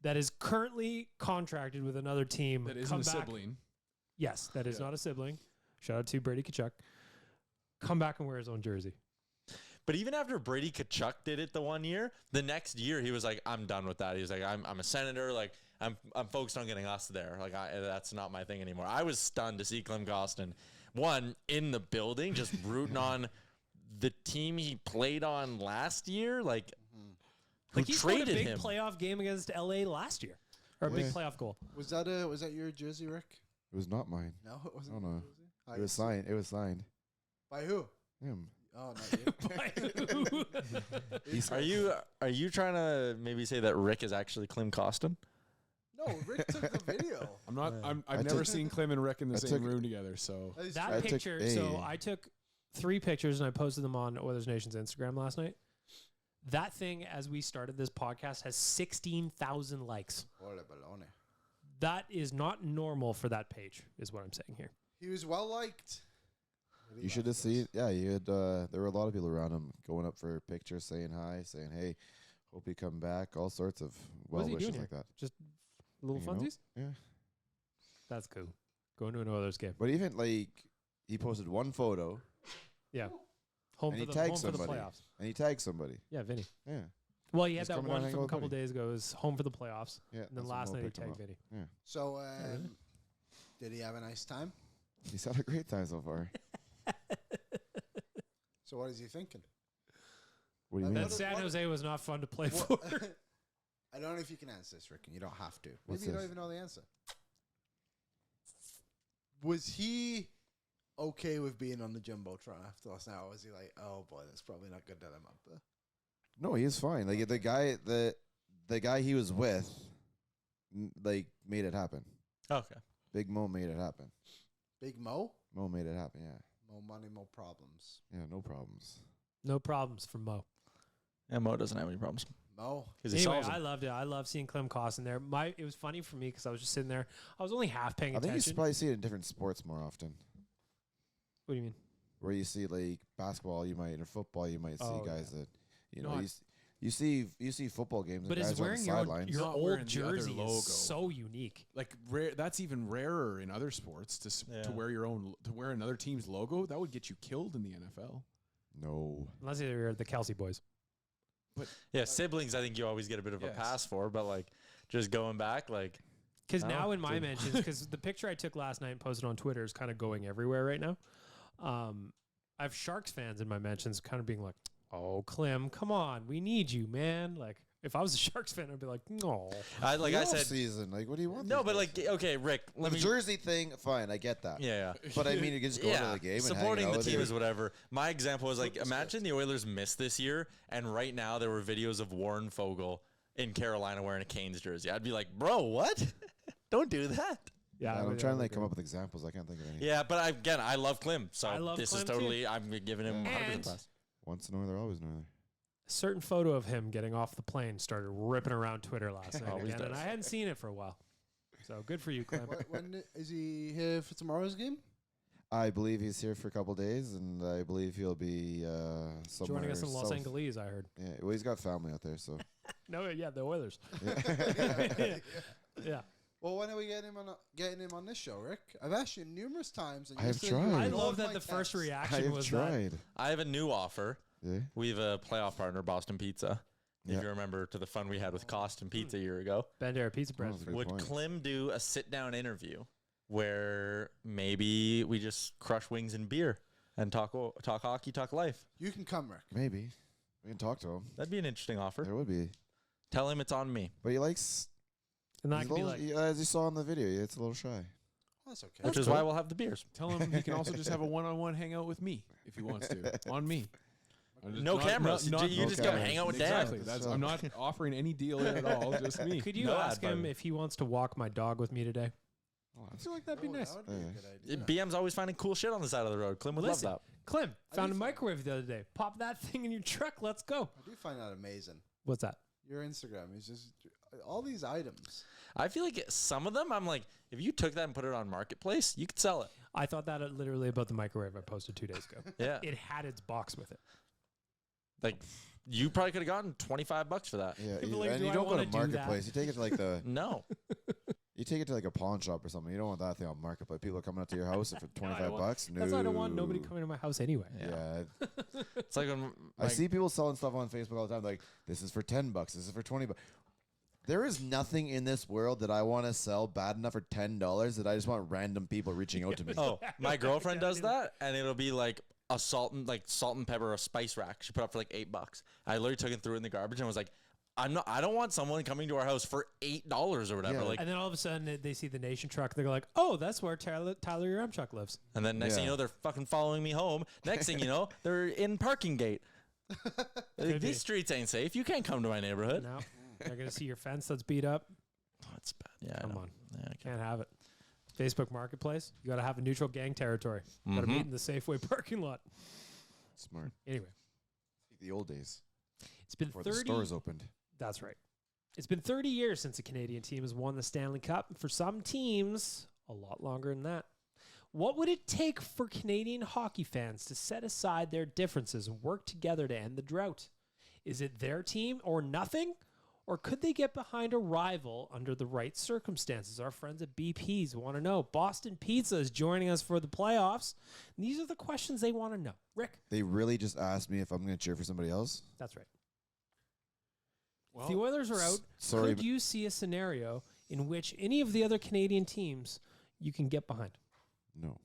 that is currently contracted with another team That isn't come a back. sibling. Yes, that is Yeah. not a sibling. Shout out to Brady Kachuk. Come back and wear his own jersey. But even after Brady Kachuk did it the one year, the next year he was like, I'm done with that. He was like, I'm a senator. Like, I'm focused on getting us there. Like, that's not my thing anymore. I was stunned to see Klim Kostin, one, in the building, just rooting on the team he played on last year. Like, who Like he scored a traded big him? playoff game against LA last year. Or a big Yeah. playoff goal. Was that your jersey, Rick? It was not mine. No, it wasn't. Oh, no. your jersey? It was signed. It was signed. By who? Him. Oh, not you. Are you trying to maybe say that Rick is actually Klim Kostin? No, Rick took the video. I'm not. Yeah. I've I never took- seen Klim and Rick in the I same took- room together. So That is That true. I took picture, so a- I took 3 pictures and I posted them on Oilers Nation's Instagram last night. That thing, as we started this podcast, has 16,000 likes. Ole baloney. That is not normal for that page, is what I'm saying here. He was well liked. You should have seen. Yeah, you had. There were a lot of people around him going up for pictures, saying hi, saying hey, hope you come back. All sorts of What is well he wishes doing like that. Little You know? funsies? Yeah. That's cool. Going to an Oilers game. But even like he posted one photo Yeah. Home, And for he the, tagged home for the somebody. playoffs. and he tagged somebody. Yeah, Vinny. Yeah. Well, he had He's that coming down one hanging from a with couple Buddy. days ago. It was home for the playoffs. Yeah. And then that's when last Mo night he picked him tagged up. Vinny. Yeah. So, really? did he have a nice time? He's had a great time so far. So, what is he thinking? What do you That mean? That San what- Jose was not fun to play What- for. I don't know if you can answer this, Rick, and you don't have to. Maybe What's you don't this? even know the answer. Was he okay with being on the jumbotron after last night? Or was he like, oh boy, that's probably not good that I'm up there? No, he's fine. Like the guy he was with, like made it happen. Okay. Big Mo made it happen. Big Mo? Mo made it happen. Yeah. Mo money, mo problems. Yeah. No problems. No problems for Mo. Yeah, Mo doesn't have any problems. Mo? Because he Anyway, solves I them. loved it. I love seeing Klim Kostin there. It was funny for me because I was just sitting there. I was only half paying I think you attention. probably see it in different sports more often. What do you mean? Where you see like basketball, you might, or football, you might see Oh, guys that Not- you see football games. But and is guys are on the wearing your, sidelines. your Not wearing old the other jersey logo. is so unique. like rare. That's even rarer in other sports to Yeah. to wear your own to wear another team's logo. That would get you killed in the NFL. No. Unless you're the Kelsey boys. Yeah, siblings, I think you always get a bit of a Yes. pass for, but like just going back, like Because Oh, now in my dude. mentions, because the picture I took last night and posted on Twitter is kind of going everywhere right now. I have Sharks fans in my mentions kind of being like, oh, Klim, come on. We need you, man. Like, if I was a Sharks fan, I'd be like, no. I said, season. Like, what do you want? no, these but guys like, for? okay, Rick, let the me. jersey thing, fine, I get that. Yeah, But I mean, you can just go to the game and supporting hang out the with team your- is whatever. My example was like, Flip the imagine the Oilers missed this year, and right now there were videos of Warren Fogle in Carolina wearing a Canes jersey. I'd be like, bro, what? Don't do that. Yeah, I'm I would- trying I to would like come agree. up with examples. I can't think of any. Yeah, but again, I love Klim, so I love this is Klim too. totally. I'm giving him 100% And- pass. Once norther, always norther. A certain photo of him getting off the plane started ripping around Twitter last night Always again, and does. I hadn't seen it for a while. So good for you, Klim. When is he here for tomorrow's game? I believe he's here for a couple days, and I believe he'll be somewhere Joining us in Los south. Angeles, I heard. Yeah, well, he's got family out there, so No, yeah, the Oilers. yeah. Yeah. Well, when are we getting him on this show, Rick? I've asked you numerous times. And I you have said you tried. I ignored love my that the first texts. I reaction have was tried. I have a new offer. Yeah. We have a playoff partner, Boston Pizza. Yeah. If you remember to the fun we had with Costin Pizza a year ago. Bandera Pizza Bread. that's a good Would point. Klim do a sit-down interview where maybe we just crush wings and beer and talk hockey, talk life? You can come, Rick. Maybe we can talk to him. That'd be an interesting offer. There would be, Tell him it's on me. but he likes. And that He's a could be little, like, as you saw in the video, it's a little shy. Oh, that's okay. Which is why we'll have the beers. Tell him he can also just have a one-on-one hangout with me if he wants to. On me. I'm just No cameras. You no just go cameras. hang out with Dan. Exactly. I'm not offering any deal here at all. Just me. could you No ask ad him button. if he wants to walk my dog with me today? I feel like that'd be nice. That would be a good idea. BM's always finding cool shit on the side of the road. Klim would Listen. love that. Clem, I found a do- microwave the other day. Pop that thing in your truck. Let's go. I do find that amazing. What's that? Your Instagram is just all these items. I feel like some of them, I'm like, if you took that and put it on Marketplace, you could sell it. I thought that literally about the microwave I posted 2 days ago. Yeah. It had its box with it. Like, you probably could have gotten $25 for that. Yeah, But you, like, and do you I don't go wanna to do that? marketplace. You take it to like the. No. You take it to like a pawn shop or something. You don't want that thing on marketplace. People are coming up to your house for No, I don't $25. want- No. That's why I don't want nobody coming to my house anyway. Yeah, It's like when I see people selling stuff on Facebook all the time. Like, this is for $10. This is for $20. There is nothing in this world that I want to sell bad enough for $10 that I just want random people reaching out to me. Oh, my girlfriend does that, and it'll be like a salt and pepper, a spice rack. She put up for like $8. I literally took it through in the garbage and was like, I don't want someone coming to our house for $8 or whatever. Yeah. Like, And then all of a sudden they see the Nation truck. They're like, oh, that's where Tyler Yaremchuk lives. and then next thing you Yeah. know, they're fucking following me home. Next thing you know, they're in parking gate. Could be. These streets ain't safe. You can't come to my neighborhood. Now they're going to see your fence that's beat up. Oh, it's bad. Yeah, I Come know. on. Yeah, I can't. Can't have it. Facebook Marketplace. You got to have a neutral gang territory. Got to Mhm. meet in the Safeway parking lot. Smart. Anyway, The old days it's been before 30. the stores opened. That's right. It's been 30 years since a Canadian team has won the Stanley Cup. And for some teams, a lot longer than that. What would it take for Canadian hockey fans to set aside their differences and work together to end the drought? Is it their team or nothing? Or could they get behind a rival under the right circumstances? Our friends at BP's want to know. Boston Pizza is joining us for the playoffs. And these are the questions they want to know. Rick? They really just asked me if I'm going to cheer for somebody else. That's right. Well, If the Oilers are out, Sorry, could you see a scenario in which any of the other Canadian teams you can get behind? no,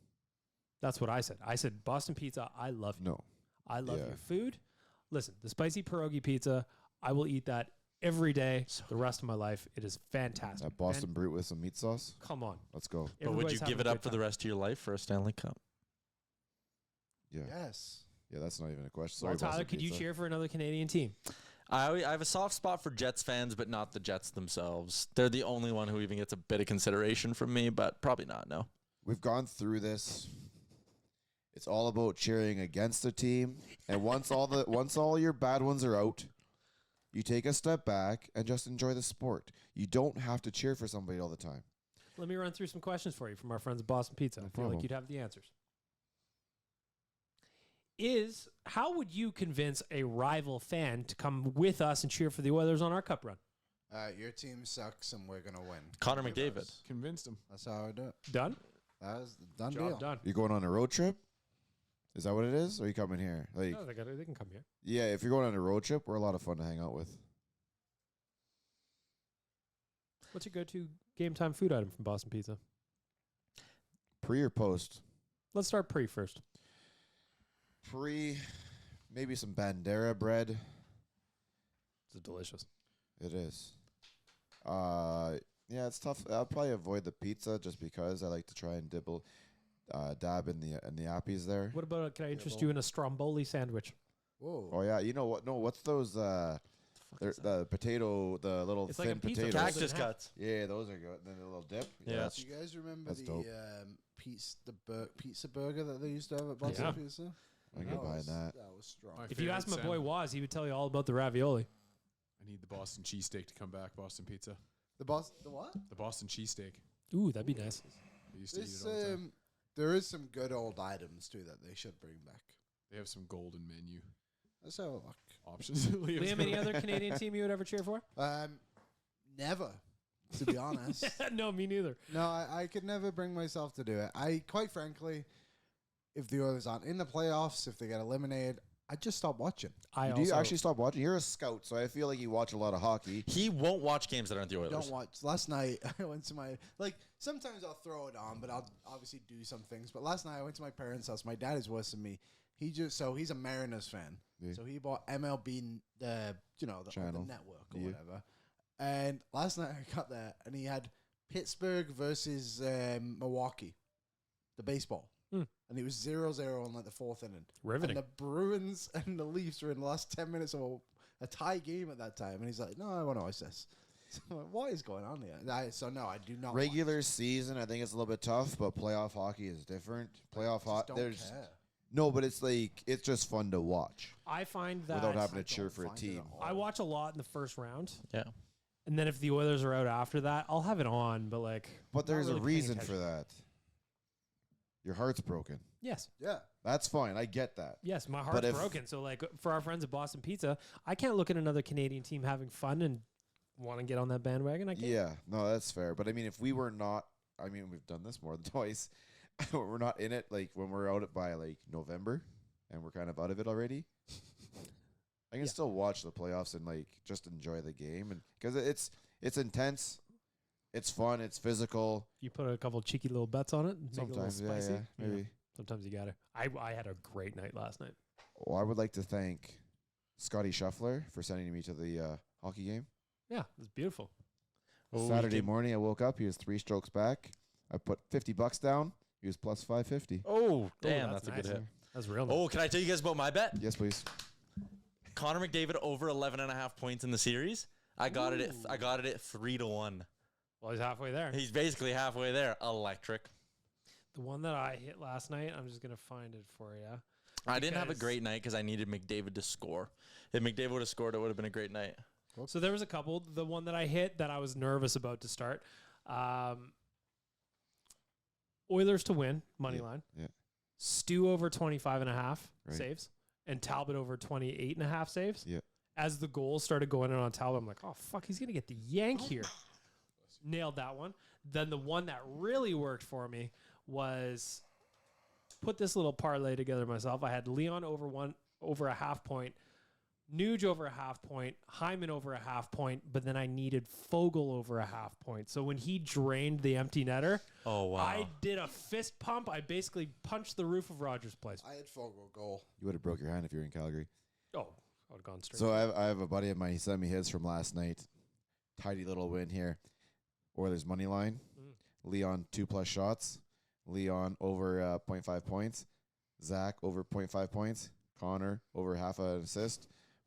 That's what I said. I said, Boston Pizza, I love you. no. I love Yeah. your food. Listen, the spicy pierogi pizza, I will eat that every day the rest of my life. It is fantastic. That Boston Brute with some meat sauce. Come on. Let's go. But would you Everybody's give having it a up good for the time. rest of your life for a Stanley Cup? Yeah, Yes. yeah. That's not even a question. Sorry, Well, Tyler, Boston could you Pizza. cheer for another Canadian team? I have a soft spot for Jets fans, but not the Jets themselves. They're the only one who even gets a bit of consideration from me, but probably not, no. We've gone through this. It's all about cheering against a team, and once all your bad ones are out, you take a step back and just enjoy the sport. You don't have to cheer for somebody all the time. Let me run through some questions for you from our friends at Boston Pizza. I feel problem. like you'd have the answers. How would you convince a rival fan to come with us and cheer for the Oilers on our cup run? Your team sucks and we're gonna win. Connor Give McDavid. us. convinced him. That's how I do it. Done? That was the done Job deal. done. You're going on a road trip? Is that what it is? Or are you coming here? Like, No, they can come here. yeah, if you're going on a road trip, we're a lot of fun to hang out with. What's your go-to game time food item from Boston Pizza? Pre or post? Let's start pre first. Pre, maybe some Bandera bread. It's delicious. It is. Yeah, it's tough. I'll probably avoid the pizza just because I like to try and dab in the appies there. What about, can I interest you in a Stromboli sandwich? Whoa. Oh yeah, you know what? No, what's those? The potato, the little It's like thin a pizza potatoes. roll. Cactus in half. cuts. Yeah, those are good. Then a little dip. Yeah. Do you guys remember That's the dope. pizza burger that they used to have at Boston Yeah. Pizza? I can buy that. That was strong. My If you ask my favorite boy sandwich. Waz, he would tell you all about the ravioli. I need the Boston cheesesteak to come back. Boston Pizza. The what? The Boston cheesesteak. Ooh, that'd be nice. I used to eat This, it all the time. there is some good old items too that they should bring back. They have some golden menu Let's have a look. options. Liam, any other Canadian team you would ever cheer for? Never. to be honest. No, me neither. No, I could never bring myself to do it. I, quite frankly, if the Oilers aren't in the playoffs, if they get eliminated, I just stop watching. Do you actually stop watching? You're a scout, so I feel like you watch a lot of hockey. He won't watch games that aren't the Oilers. Don't watch. Last night, I went to my, sometimes I'll throw it on, but I'll obviously do some things. But last night, I went to my parents' house. My dad is worse than me. He's a Mariners fan. Yeah. So he bought MLB, the channel, the network or whatever. And last night, I got there, and he had Pittsburgh versus Milwaukee, the baseball. And it was 0-0 on the fourth inning. Riveting. And the Bruins and the Leafs were in the last 10 minutes of a tie game at that time. And he's like, no, I want to watch this. So I'm like, what is going on here? No, I do not. Regular season, I think it's a little bit tough, but playoff hockey is different. Playoff hockey, no, but it's just fun to watch. I find that without having to cheer for a team. I watch a lot in the first round. Yeah. And then if the Oilers are out after that, I'll have it on, but But there's a reason for that. Your heart's broken. Yes. Yeah. That's fine. I get that. Yes, my heart's broken. So, for our friends at Boston Pizza, I can't look at another Canadian team having fun and want to get on that bandwagon. I can't. Yeah. No, that's fair. But, I mean, if we were not, we've done this more than twice. We're not in it, when we're out by, November, and we're kind of out of it already. I can still watch the playoffs and, just enjoy the game. And because it's intense. It's fun. It's physical. You put a couple cheeky little bets on it. And sometimes, make it a little spicy. Yeah, maybe. Sometimes you got to. I had a great night last night. Well, I would like to thank Scotty Shuffler for sending me to the hockey game. Yeah, it was beautiful. Saturday morning, I woke up. He was 3 strokes back. I put $50 down. He was plus 550. Oh, damn, that's a nice. good hit. That's real nice. Oh, can I tell you guys about my bet? Yes, please. Connor McDavid over 11.5 points in the series. I got it at 3-1. Well, he's halfway there. He's basically halfway there. Electric. The one that I hit last night, I'm just going to find it for you. I didn't have a great night because I needed McDavid to score. If McDavid would have scored, it would have been a great night. So there was a couple. The one that I hit that I was nervous about to start. Oilers to win, money line. Yeah. Stu over 25.5 saves. And Talbot over 28.5 saves. Yeah. As the goals started going in on Talbot, I'm like, oh, fuck, he's going to get the yank here. Nailed that one. Then the one that really worked for me was put this little parlay together myself. I had Leon over a half point, Nuge over a half point, Hyman over a half point, but then I needed Fogle over a half point. So when he drained the empty netter, I did a fist pump. I basically punched the roof of Rogers' Place. I had Fogle goal. You would have broke your hand if you were in Calgary. Oh, I would have gone straight. So I have a buddy of mine. He sent me his from last night. Tidy little win here. Oilers money line. Leon 2+ shots. Leon over 0.5 points. Zach over 0.5 points. Connor over half an assist.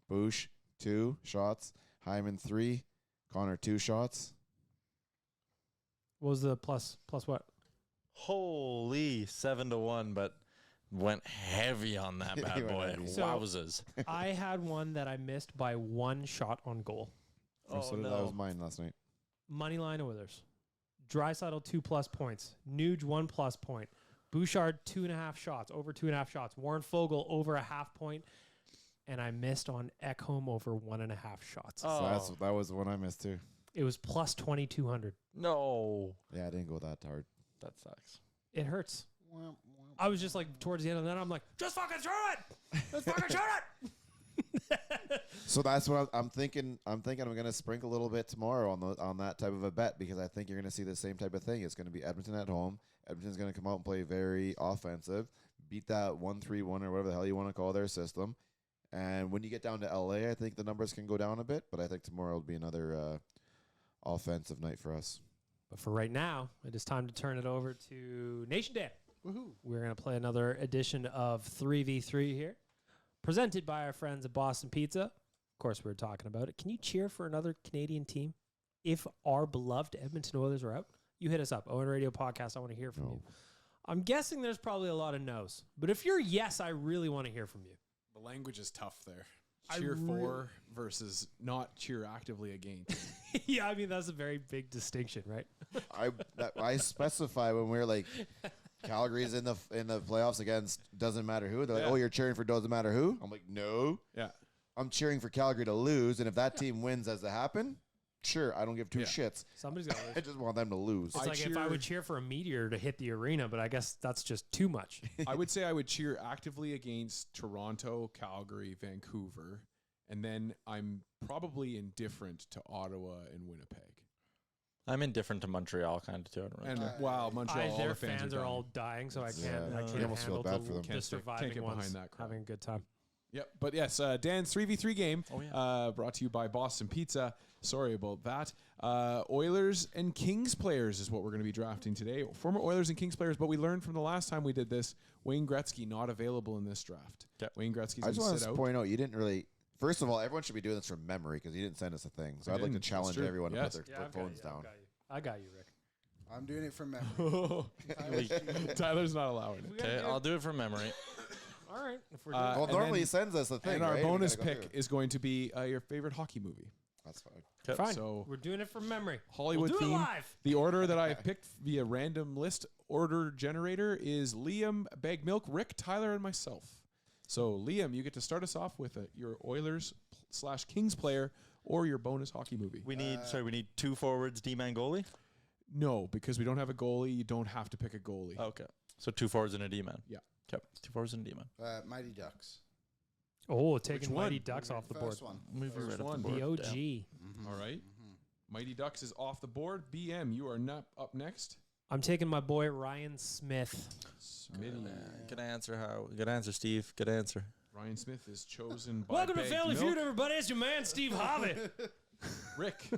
Boosh 2 shots. Hyman 3. Connor 2 shots. What was the plus what? Holy 7-1, but went heavy on that bad boy. Wowzers. I had one that I missed by 1 shot on goal. So that was mine last night. Moneyline Oilers. Draisaitl 2+ points. Nuge 1+ point. Bouchard 2.5 shots. Over 2.5 shots. Warren Fogle over a half point. And I missed on Ekholm over 1.5 shots. So that was the one I missed too. It was plus 2,200. No. Yeah, I didn't go that hard. That sucks. It hurts. I was just towards the end of that, I'm like, just fucking throw it. Just fucking shoot it. So that's what I'm thinking. I'm going to sprinkle a little bit tomorrow on that type of a bet because I think you're going to see the same type of thing. It's going to be Edmonton at home. Edmonton's going to come out and play very offensive, beat that 1-3-1 or whatever the hell you want to call their system. And when you get down to LA, I think the numbers can go down a bit, but I think tomorrow will be another offensive night for us. But for right now, it is time to turn it over to Nation Day. Woohoo. We're going to play another edition of 3v3 here, presented by our friends at Boston Pizza. Of course, we were talking about it. Can you cheer for another Canadian team if our beloved Edmonton Oilers are out? You hit us up. Owen Radio Podcast. I want to hear from you. I'm guessing there's probably a lot of no's. But if you're yes, I really want to hear from you. The language is tough there. Cheer for versus not cheer actively against. Yeah, I mean, that's a very big distinction, right? I specify when we're like, Calgary's in the playoffs against doesn't matter who. They're like, oh, you're cheering for doesn't matter who? I'm like, no. Yeah. I'm cheering for Calgary to lose, and if that team wins as it happened, sure, I don't give two Yeah. shits. Somebody's got to I lose. just want them to lose. It's I like if I would cheer for a meteor to hit the arena, but I guess that's just too much. I would say I would cheer actively against Toronto, Calgary, Vancouver, and then I'm probably indifferent to Ottawa and Winnipeg. I'm indifferent to Montreal kind of too. I don't really And care. wow, Montreal, all Their the fans are are all dying, so I It's, can't. yeah, I you can't almost feel handle bad for them. the Can't surviving get ones behind that crowd. having a good time. Yep, but yes, Dan's 3v3 game Oh, yeah. brought to you by Boston Pizza. Sorry about that. Oilers and Kings players is what we're going to be drafting today. Former Oilers and Kings players, but we learned from the last time we did this, Wayne Gretzky not available in this draft. Yep. Wayne Gretzky's I going just to want sit to out. point out, you didn't really. First of all, everyone should be doing this from memory because you didn't send us a thing. So I I'd like to didn't. That's challenge true. everyone Yes. to put their I've got phones you, down. I got you, Rick. I'm doing it from memory. Tyler's not allowing it. Okay, I'll do it from memory. All right. If we're doing Well, And normally then- he sends us a thing. And our right? We bonus gotta go pick through it. is going to be your favorite hockey movie. That's fine. Okay. fine. So We're doing it from memory. Hollywood we'll do theme. it live. The order that I picked via random list order generator is Liam, Bag Milk, Rick, Tyler, and myself. So Liam, you get to start us off with your Oilers/Kings player or your bonus hockey movie. We need two forwards, D-man goalie. No, because we don't have a goalie. You don't have to pick a goalie. Okay. So 2 forwards and a D-man. Yeah. Okay. 2 forwards and a D-man. Mighty Ducks. Oh, taking one? Mighty Ducks off the board. First one. Move First right up one. the board. The OG. Damn. Mm-hmm. All right. Mighty Ducks is off the board. BM, you are not up next. I'm taking my boy Ryan Smith. Smitty. Good answer, Good answer, Steve. Good answer. Ryan Smith is chosen by Welcome to Bag Family Milk. Feud, everybody. It's your man, Steve Harvey. Rick,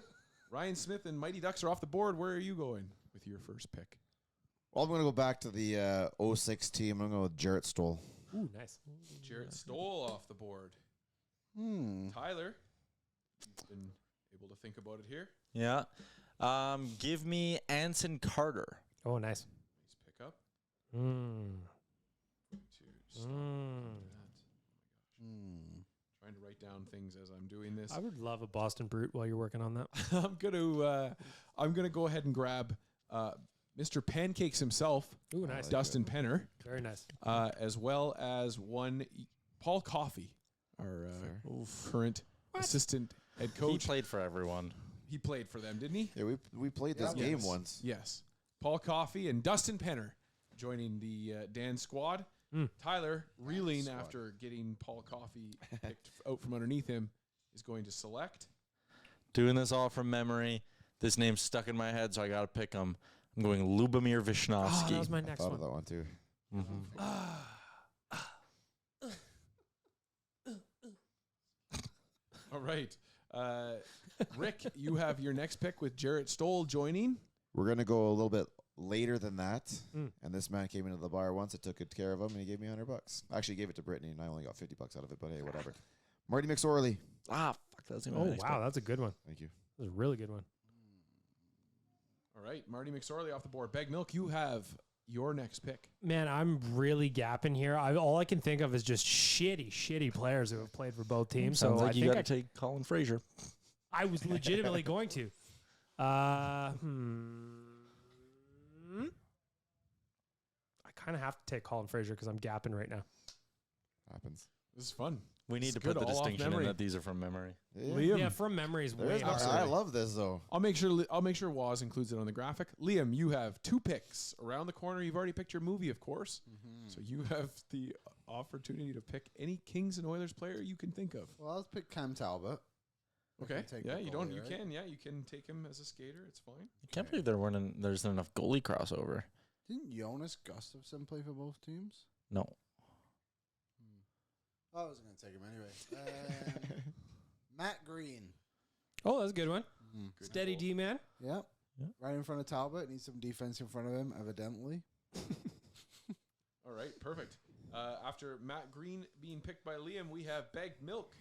Ryan Smith and Mighty Ducks are off the board. Where are you going with your first pick? Well, I'm going to go back to the 06 team. I'm going to go with Jarrett Stoll. Ooh, nice. Jarrett Stoll off the board. Tyler, you've been able to think about it here. Yeah. Give me Anson Carter. Oh, nice. Nice pickup. Mm. To start trying to write down things as I'm doing this. I would love a Boston Brute while you're working on that. I'm gonna go ahead and grab Mr. Pancakes himself, Ooh, nice. Dustin Penner, Very nice. as well as one Paul Coffey, our current assistant head He coach. played for everyone. He played for them, didn't he? Yeah, we played this Yeah. game Yes. once. Yes. Paul Coffey and Dustin Penner joining the Dan squad. Tyler, reeling squad. after getting Paul Coffey picked out from underneath him, is going to select. Doing this all from memory. This name's stuck in my head, so I got to pick him. I'm going Lubomir Oh, that Vishnowsky. was my I next thought one. of that one too. All right. Rick, you have your next pick with Jarrett Stoll joining. We're going to go a little bit later than that. Mm. And this man came into the bar once. I took good care of him, and he gave me $100. Actually, he gave it to Brittany, and I only got $50 out of it, but hey, whatever. Marty McSorley. Fuck. That's Oh, wow. That's a good one. Thank you. That's a really good one. All right. Marty McSorley off the board. Bag Milk, you have your next pick. Man, I'm really gapping here. All I can think of is just shitty players who have played for both teams. Sounds So like I you think got to take Colin Fraser. I was legitimately going to. I kind of have to take Colin Fraser because I'm gapping right now. Happens. This is fun. We need It's to good, put the all off distinction in memory. that these are from memory. Liam. Yeah, from memory is There way is harder. I love this, though. I'll make sure Waz includes it on the graphic. Liam, you have 2 picks around the corner. You've already picked your movie, of course. So you have the opportunity to pick any Kings and Oilers player you can think of. Well, let's pick Cam Talbot. Okay. take Yeah, the you don't. goalie, You right? can. Yeah, you can take him as a skater. It's fine. I can't believe there's not enough goalie crossover. Didn't Jonas Gustafsson play for both teams? No. I wasn't going to take him anyway. Matt Green. Oh, that's a good one. Good Steady goal. D man. Yep. Yeah. Right in front of Talbot. Needs some defense in front of him, evidently. All right, perfect. After Matt Green being picked by Liam, we have Bagged Milk.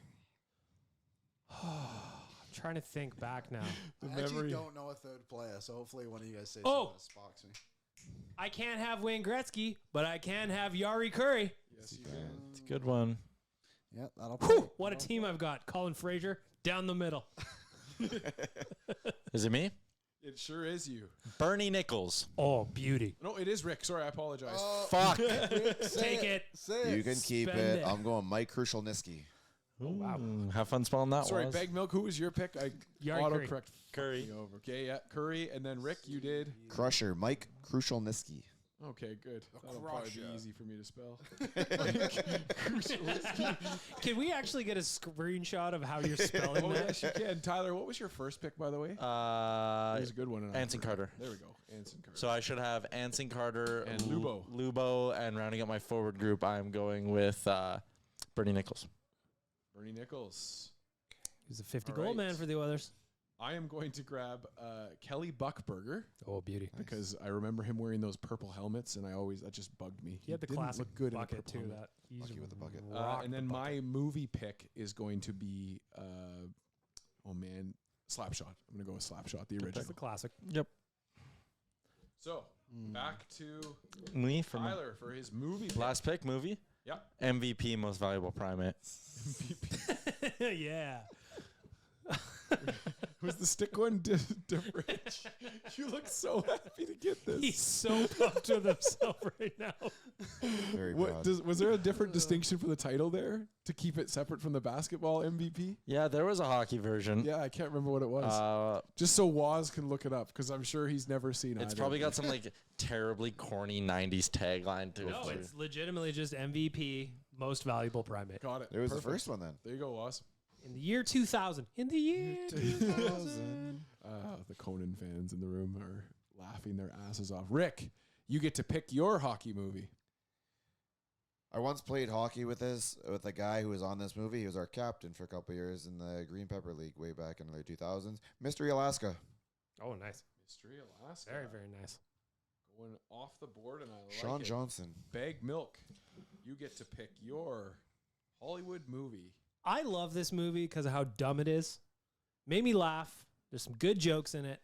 I'm trying to think back now. I actually don't know a third player, so hopefully one of you guys say Oh! something that sparks me. I can't have Wayne Gretzky, but I can have Yari Curry. Yes, you can. It's a good one. Yeah, that'll Whew, play. what a team I've got. Colin Fraser down the middle. Is it me? It sure is you. Bernie Nichols. Oh, beauty. No, it is Rick. Sorry, I apologize. Fuck. Take it. Say You it. can keep Spend it. it. I'm going Mike Krushelniski. Oh, wow. Have fun spelling that. Sorry, Was. Bag Milk, who was your pick? I Yari autocorrect. Curry. Over. Okay, yeah, Curry. And then Rick, you did. Crusher, Mike Krushelniski. Okay, good. That'll probably be easy for me to spell. Can we actually get a screenshot of how you're spelling Oh, that? yes, you can. Tyler, what was your first pick, by the way? It was a good one. and I Anson forgot. Carter. There we go. Anson Carter. So I should have Anson Carter And Lubo. Lubo, and rounding up my forward group, I'm going with Bernie Nichols. Bernie Nichols. He's a 50 All goal right. man for the Oilers. I am going to grab Kelly Buckberger Oh, beauty. because I remember him wearing those purple helmets, and that just bugged me. He had the didn't classic look good in a bucket, purple too. helmet. That he's Bucky with the bucket. rocked And the then bucket. my movie pick is going to be, Slapshot. I'm going to go with Slapshot, the original. That's a classic. Yep. So, back to Me for my Tyler for his movie pick. last pick, movie. Yeah. MVP, most valuable primate. Yeah. Was the stick one different? You look so happy to get this. He's so pumped with himself right now. Very proud. Was there a different distinction for the title there to keep it separate from the basketball MVP? Yeah, there was a hockey version. Yeah, I can't remember what it was. Just so Waz can look it up because I'm sure he's never seen it. It's probably got some like terribly corny 90s tagline to No, it. it's legitimately just MVP, most valuable primate. Got it. It was Perfect. the first one then. There you go, Waz. In the year 2000. In the year 2000. The Conan fans in the room are laughing their asses off. Rick, you get to pick your hockey movie. I once played hockey with a guy who was on this movie. He was our captain for a couple of years in the Green Pepper League way back in the early 2000s. Mystery Alaska. Oh, nice. Mystery Alaska. Very, very nice. Going off the board, and I like Sean it. Johnson. Bag Milk, you get to pick your Hollywood movie. I love this movie because of how dumb it is. Made me laugh. There's some good jokes in it.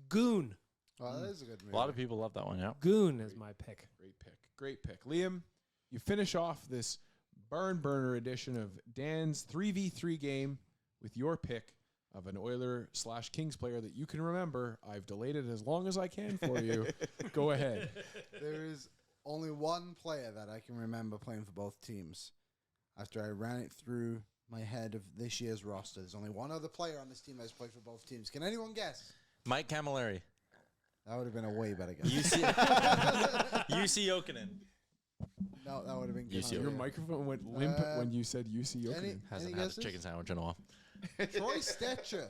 Goon. Oh, that is a good movie. A lot of people love that one, yeah. Goon is my pick. Great pick. Great pick. Liam, you finish off this barn burner edition of Dan's 3v3 game with your pick of an Oiler/Kings player that you can remember. I've delayed it as long as I can for you. Go ahead. There is only one player that I can remember playing for both teams. After I ran it through my head of this year's roster, there's only one other player on this team that's played for both teams. Can anyone guess? Mike Camilleri. That would have been a way better guess. UC Jokinen. No, that would have been good. UC Your microphone went limp when you said UC Jokinen. Hasn't Any had guesses? a chicken sandwich in a while. Troy Stetcher.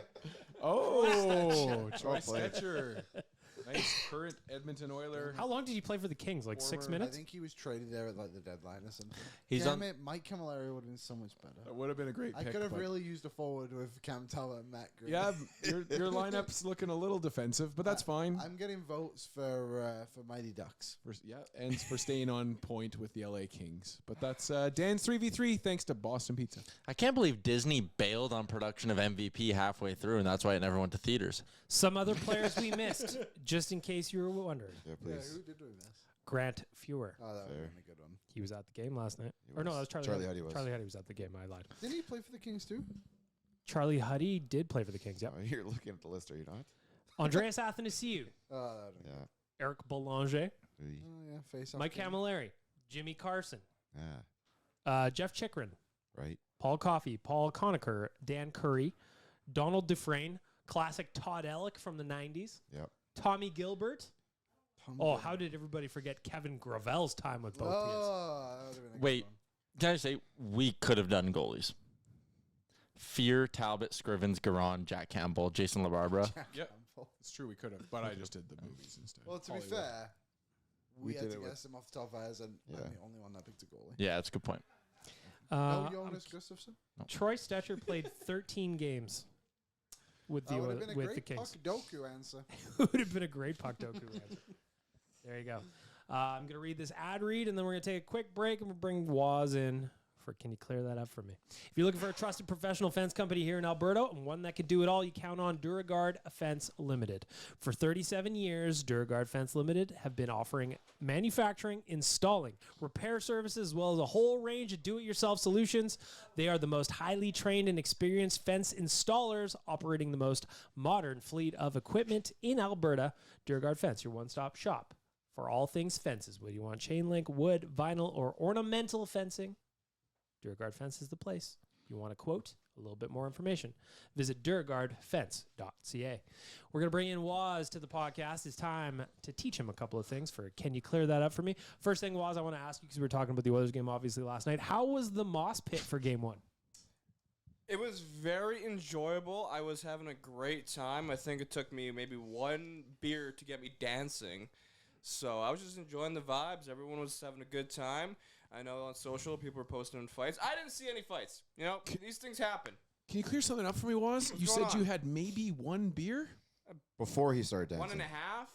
Oh, Troy Well played. Stetcher. Nice current Edmonton Oiler. How long did you play for the Kings? Like 6 Former- I minutes? think he was traded there at like the deadline or something. He's Damn on. it, Mike Camilleri would have been so much better. That would have been a great I pick. could have but- really used a forward with Cam Teller and Matt Green. Yeah, your lineup's looking a little defensive, but that's fine. I'm getting votes for Mighty Ducks. And for staying on point with the LA Kings. But that's Dan's 3v3 thanks to Boston Pizza. I can't believe Disney bailed on production of MVP halfway through, and that's why it never went to theaters. Some other players we missed, just in case you were wondering. Yeah, Yeah, please. who did we miss? Grant Fuhrer. Oh, that would have Fair. been a good one. He was at the game last night. He Or no, was. that was Charlie, Charlie Huddy. Huddy was. Charlie Huddy was at the game. I lied. Didn't he play for the Kings too? Charlie Huddy did play for the Kings. Yep. Oh, you're looking at the list, are you not? Andreas Athanasiou, Oh, that would have been Yeah. Eric Boulanger, Really? Oh, yeah, face off. Mike King. Camilleri, Jimmy Carson, Yeah. Jeff Chikrin, Right. Paul Coffey, Paul Conacher, Dan Curry, Donald Dufresne, classic Todd Ellick from the 90s, Yep. Tommy Gilbert. Tom Oh, Gilbert. how did everybody forget Kevin Gravel's time with both teams? Oh, that would have been a good Wait. one. Can I say we could have done goalies? Fear, Talbot, Scrivens, Garon, Jack Campbell, Jason LaBarbera. Jack Yep. Campbell. It's true, we could have, but I just did the movies instead. Well, to Hollywood. be fair, we We had did to it with- guess him off the top of our heads, and Yeah. I'm the only one that picked a goalie. Yeah, that's a good point. No, Jonas Gustafsson. Troy Stetcher played 13 games with the That would have been a with the great Kings. Puck Doku answer. Would have been a great puck doku answer. There you go. I'm going to read this ad read, and then we're going to take a quick break, and we'll bring Waz in. Can you clear that up for me? If you're looking for a trusted professional fence company here in Alberta, and one that can do it all, you count on Duragard Fence Limited. For 37 years, Duragard Fence Limited have been offering manufacturing, installing, repair services, as well as a whole range of do-it-yourself solutions. They are the most highly trained and experienced fence installers, operating the most modern fleet of equipment in Alberta. Duragard Fence, your one-stop shop for all things fences. Whether you want chain link, wood, vinyl, or ornamental fencing, Duragard Fence is the place. you want to quote a little bit more information, visit durgardfence.ca. We're going to bring in Waz to the podcast. It's time to teach him a couple of things. Can you clear that up for me? First thing, Waz, I want to ask you, because we were talking about the Oilers game obviously last night. How was the moss pit for game one? It was very enjoyable. I was having a great time. I think it took me maybe one beer to get me dancing. So I was just enjoying the vibes. Everyone was having a good time. I know on social people were posting fights. I didn't see any fights. You know, these things happen. Can you clear something up for me, Waz? You said you had maybe one beer? Before he started dancing. 1.5.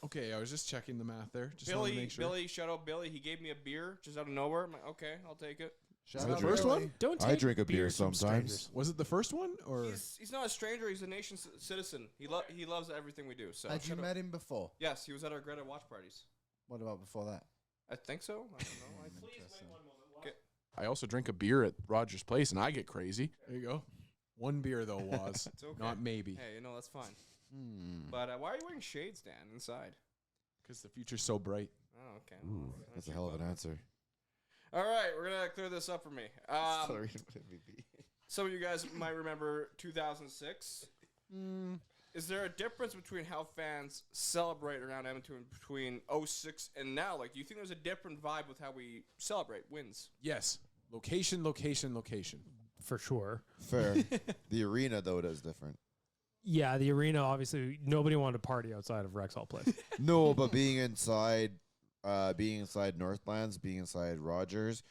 Okay, I was just checking the math there. Just wanted to make sure. Billy, shout out Billy. He gave me a beer just out of nowhere. I'm like, okay, I'll take it. Shout the out first Billy. one? Don't take I drink a beer beers from sometimes. strangers. Was it the first one? Or He's not a stranger. He's a nation citizen. He loves everything we do. So Had you shout out- met him before? Yes, he was at our Greta watch parties. What about before that? I think so. I don't know. Please wait 1 moment. I also drink a beer at Rogers Place, and I get crazy. There you go. One beer, though, Waz. It's okay. Not maybe. Hey, that's fine. But why are you wearing shades, Dan, inside? Because the future's so bright. Oh, okay. Ooh, that's a hell of an answer. All right, we're going to clear this up for me. Sorry, Some of you guys might remember 2006. Is there a difference between how fans celebrate around Edmonton between 06 and now? Like, do you think there's a different vibe with how we celebrate wins? Yes. Location, location, location. For sure. Fair. The arena, though, is different. Yeah, the arena, obviously, nobody wanted to party outside of Rexall Place. No, but being inside Northlands, being inside Rogers.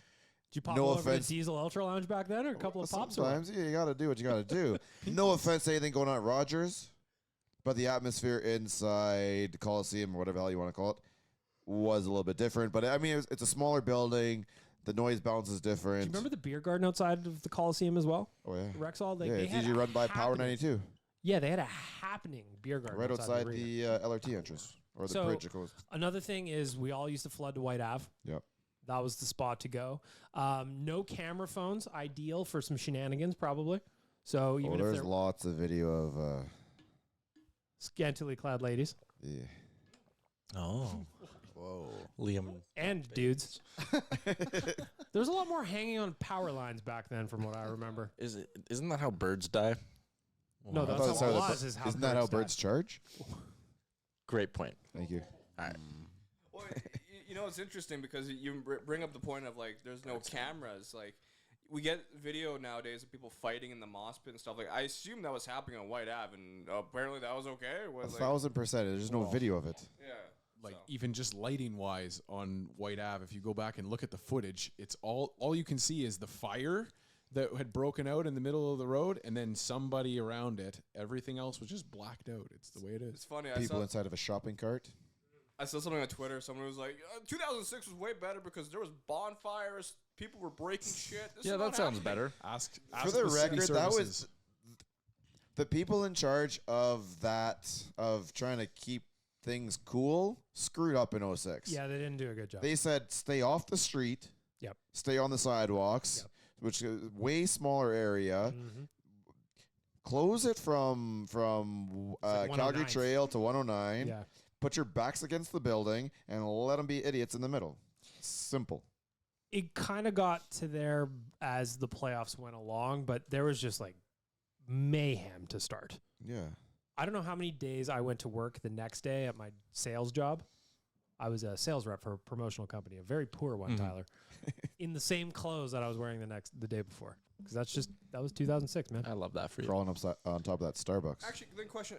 Did you pop No over to the offense. Diesel Ultra Lounge back then, or a couple of pops? Or what? Sometimes, yeah, you got to do what you got to do. No offense to anything going on at Rogers, but the atmosphere inside the Coliseum, or whatever the hell you want to call it, was a little bit different. But I mean, it's a smaller building. The noise balance is Do you different. remember the beer garden outside of the Coliseum as well? Oh yeah, Rexall, yeah. they It's had usually a run by Power happening- 92, Yeah, they had a happening beer garden right outside arena. the LRT entrance or the So- bridge. It goes. Another thing is we all used to flood to White Ave. Yep. That was the spot to go. No camera phones, ideal for some shenanigans probably. So even if There's they're lots of video of. scantily clad ladies Yeah. Oh, Whoa. Liam. and dudes, there's a lot more hanging on power lines back then from what I remember. Isn't that how birds die? No, I that's thought how that's how the laws bir- is how Isn't that how birds die. birds charge? Great point. Thank you. All right. Well, it's interesting because you bring up the point of, like, there's no cameras. Like, we get video nowadays of people fighting in the moss pit and stuff. Like, I assume that was happening on White Ave, and apparently that was okay. Was 1,000%. There's no video of it. yeah. Like, so. even just lighting wise on White Ave, if you go back and look at the footage, it's all you can see is the fire that had broken out in the middle of the road, and then somebody around it. Everything else was just blacked out. It's the way it is. It's funny. People inside of a shopping cart. I saw something on Twitter. Someone was like, 2006 was way better because there was bonfires. People were breaking shit. This Yeah, is that not sounds happening." better. Ask For the city record, that was services. the people in charge of trying to keep things cool screwed up in 06. Yeah, they didn't do a good job. They said stay off the street. Yep. Stay on the sidewalks, Yep. which is a way smaller area. Mhm. Close it from like Calgary 109th. Trail to 109. Yeah. Put your backs against the building and let them be idiots in the middle. Simple. It kind of got to there as the playoffs went along, but there was just like mayhem to start. Yeah. I don't know how many days I went to work the next day at my sales job. I was a sales rep for a promotional company, a very poor one, Tyler, in the same clothes that I was wearing the day before. Because that was 2006, man. I love that for you. Crawling upside on top of that Starbucks. Actually, the question: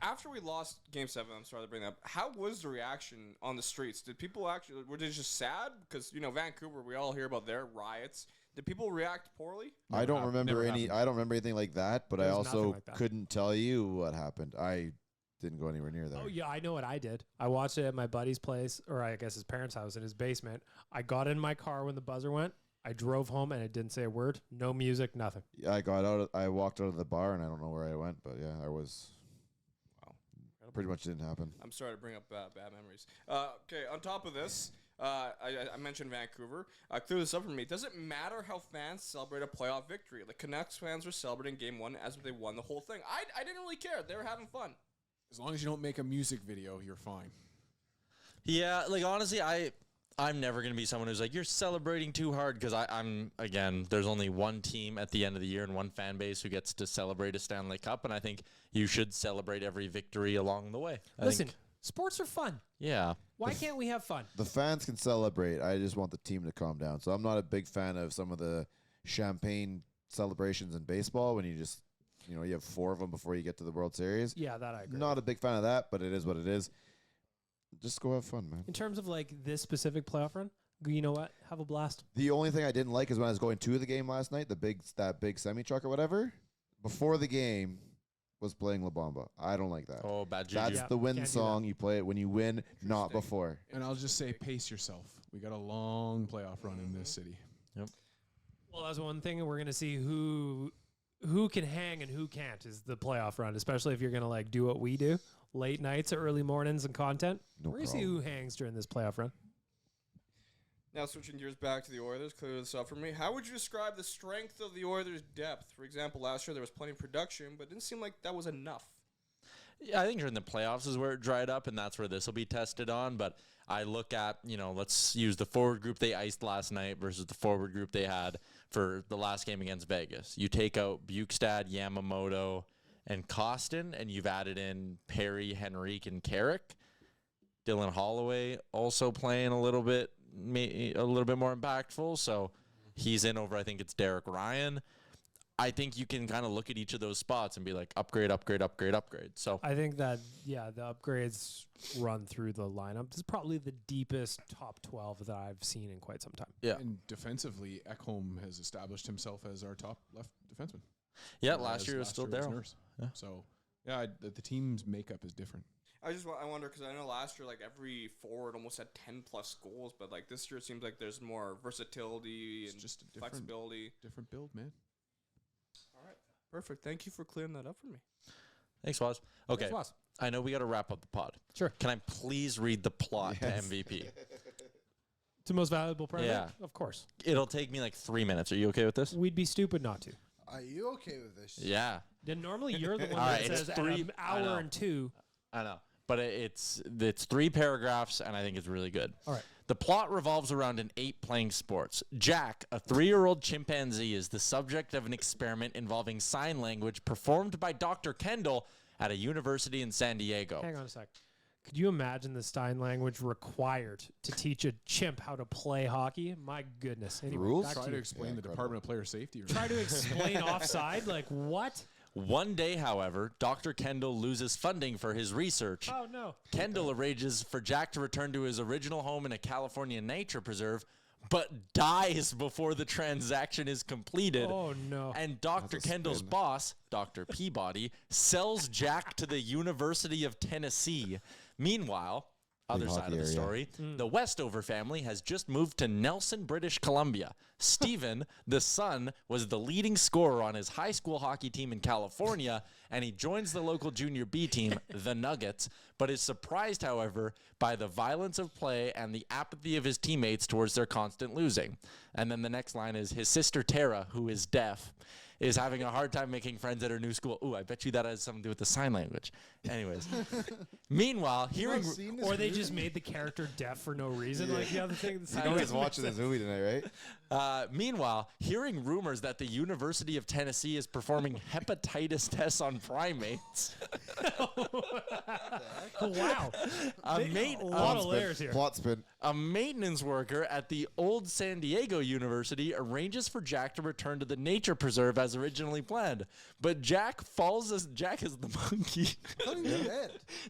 after we lost Game 7, I'm sorry to bring that up. How was the reaction on the streets? Did people actually were they just sad because Vancouver? We all hear about their riots. Did people react poorly? I don't remember never I don't remember anything like that, but There I was nothing also like that. couldn't tell you what happened. I didn't go anywhere near there. Oh, yeah, I know what I did. I watched it at my buddy's place, or I guess his parents' house in his basement. I got in my car when the buzzer went. I drove home, and it didn't say a word. No music, nothing. Yeah, I walked out of the bar, and I don't know where I went, but yeah, I was. Wow. Pretty much didn't happen. I'm sorry to bring up bad memories. Okay, on top of this, I mentioned Vancouver. Clear this up for me. Does it matter how fans celebrate a playoff victory? Like, Canucks fans were celebrating Game 1 as if they won the whole thing. I didn't really care. They were having fun. As long as you don't make a music video, you're fine. Yeah, like honestly, I I'm never going to be someone who's like, you're celebrating too hard, because I'm, again, there's only one team at the end of the year and one fan base who gets to celebrate a Stanley Cup, and I think you should celebrate every victory along the way. Listen, sports are fun. Yeah. Why can't we have fun? The fans can celebrate. I just want the team to calm down. So I'm not a big fan of some of the champagne celebrations in baseball when you just, you have 4 of them before you get to the World Series. Yeah, that I agree. Not a big fan of that, but it is what it is. Just go have fun, man. In terms of like this specific playoff run, you know what? Have a blast. The only thing I didn't like is when I was going to the game last night, that big semi truck or whatever. Before the game was playing La Bamba. I don't like that. Oh, bad juju. That's Yeah, the win can't do song. You play it when you win, not before. And I'll just say, pace yourself. We got a long playoff run in this city. Well, that's one thing, and we're gonna see who can hang and who can't is the playoff run, especially if you're gonna like do what we do, late nights or early mornings and content. No We're gonna see who hangs during this playoff run. Now switching gears back to the Oilers, clear this up for me. How would you describe the strength of the Oilers' depth? For example, last year there was plenty of production, but it didn't seem like that was enough. Yeah, I think during the playoffs is where it dried up, and that's where this will be tested on. But I look at, let's use the forward group they iced last night versus the forward group they had for the last game against Vegas. You take out Bukestad, Yamamoto, and Costin, and you've added in Perry, Henrique, and Carrick. Dylan Holloway also playing a little bit more impactful, so he's in over, I think it's Derek Ryan. I think you can kind of look at each of those spots and be like, upgrade, upgrade, upgrade, upgrade. So I think that, the upgrades run through the lineup. This is probably the deepest top 12 that I've seen in quite some time. yeah, And defensively, Ekholm has established himself as our top left defenseman. last year was still Daryl. Nurse. Yeah. So, the team's makeup is different. I wonder, because I know last year, like, every forward almost had 10-plus goals, but, like, this year it seems like there's more versatility It's and just a flexibility. different build, man. All right. Perfect. Thank you for clearing that up for me. Thanks, Waz. Okay, Thanks, Waz. I know we got to wrap up the pod. Sure. Can I please read the plot Yes. to MVP? It's the most valuable player? Yeah. Of course. It'll take me like 3 minutes. Are you okay with this? We'd be stupid not to. Are you okay with this? Yeah, Then normally you're the one All that right, it's says three- an I hour know. and 2. I know. But it's 3 paragraphs, and I think it's really good. All right. The plot revolves around an ape playing sports. Jack, a 3-year-old chimpanzee, is the subject of an experiment involving sign language performed by Dr. Kendall at a university in San Diego. Hang on a sec. Could you imagine the Stein language required to teach a chimp how to play hockey? My goodness. Anyway, rules? back Try to to you. explain the incredible. Department of Player Safety. Try to explain offside. Like, what? One day, however, Dr. Kendall loses funding for his research. Oh, no. Kendall arranges for Jack to return to his original home in a California nature preserve, but dies before the transaction is completed. Oh, no. And Dr. That's a Kendall's spin. boss, Dr. Peabody, sells Jack to the University of Tennessee. Meanwhile, other side hockey of the area. story, the Westover family has just moved to Nelson, British Columbia. Stephen, the son, was the leading scorer on his high school hockey team in California, and he joins the local junior B team, the Nuggets, but is surprised, however, by the violence of play and the apathy of his teammates towards their constant losing. And then the next line is his sister Tara, who is deaf, is having a hard time making friends at her new school. Ooh, I bet you that has something to do with the sign language. Anyways. Meanwhile, hearing... Or they just made the character deaf for no reason. Like the other thing. You know he's watching this movie tonight, right? Meanwhile, hearing rumors that the University of Tennessee is performing hepatitis tests on primates, Wow. a lot of layers here. Plot spin. A maintenance worker at the old San Diego University arranges for Jack to return to the nature preserve as originally planned. But Jack is the monkey.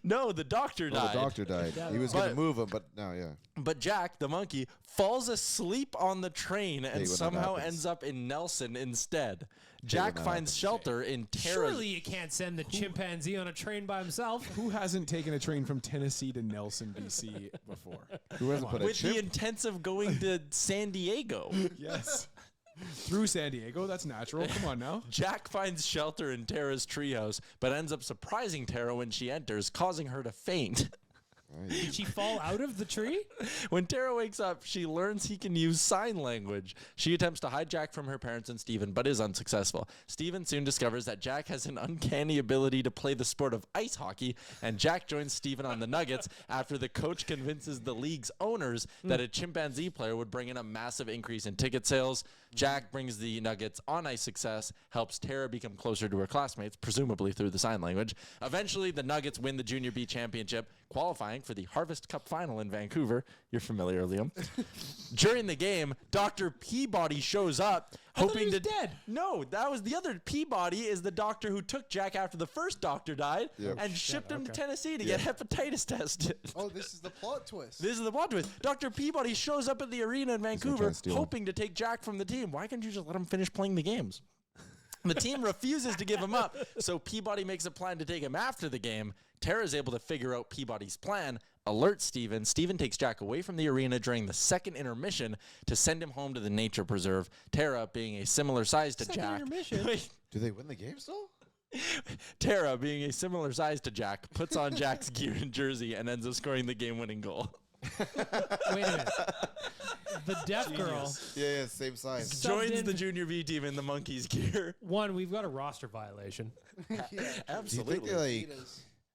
No, the doctor Oh, died. the doctor died. He was going to move him, but no, yeah. But Jack, the monkey, falls asleep on the train and when that somehow happens. ends up in Nelson instead. Jack that finds happens. shelter in Tara. Surely you can't send the chimpanzee on a train by himself. Who hasn't taken a train from Tennessee to Nelson, BC before? Who hasn't put a with the chip? intents of going to San Diego. Yes. Through San Diego, that's natural. Come on now. Jack finds shelter in Tara's treehouse, but ends up surprising Tara when she enters, causing her to faint. Did she fall out of the tree? When Tara wakes up, she learns he can use sign language. She attempts to hide Jack from her parents and Steven, but is unsuccessful. Steven soon discovers that Jack has an uncanny ability to play the sport of ice hockey, and Jack joins Steven on the Nuggets after the coach convinces the league's owners that a chimpanzee player would bring in a massive increase in ticket sales. Jack brings the Nuggets on ice success, helps Tara become closer to her classmates, presumably through the sign language. Eventually, the Nuggets win the Junior B championship, qualifying for the Harvest Cup final in Vancouver. You're familiar, Liam. During the game, Dr. Peabody shows up, hoping to dead. No, that was the other. Peabody is the doctor who took Jack after the first doctor died and shipped him to Tennessee to get hepatitis tested. Oh, this is the plot twist. This is the plot twist. Dr. Peabody shows up at the arena in Vancouver, hoping to take Jack from the team. Why can't you just let him finish playing the games? The team refuses to give him up, so Peabody makes a plan to take him after the game. Tara is able to figure out Peabody's plan, alerts Steven. Steven takes Jack away from the arena during the second intermission to send him home to the nature preserve. Tara, being a similar size to Jack... Do they win the game still? Tara, being a similar size to Jack, puts on Jack's gear and jersey and ends up scoring the game-winning goal. Wait a minute. The deaf girl Yeah, same size. Joins the Junior B team in the Monkeys gear. One, we've got a roster violation. Absolutely. Do you think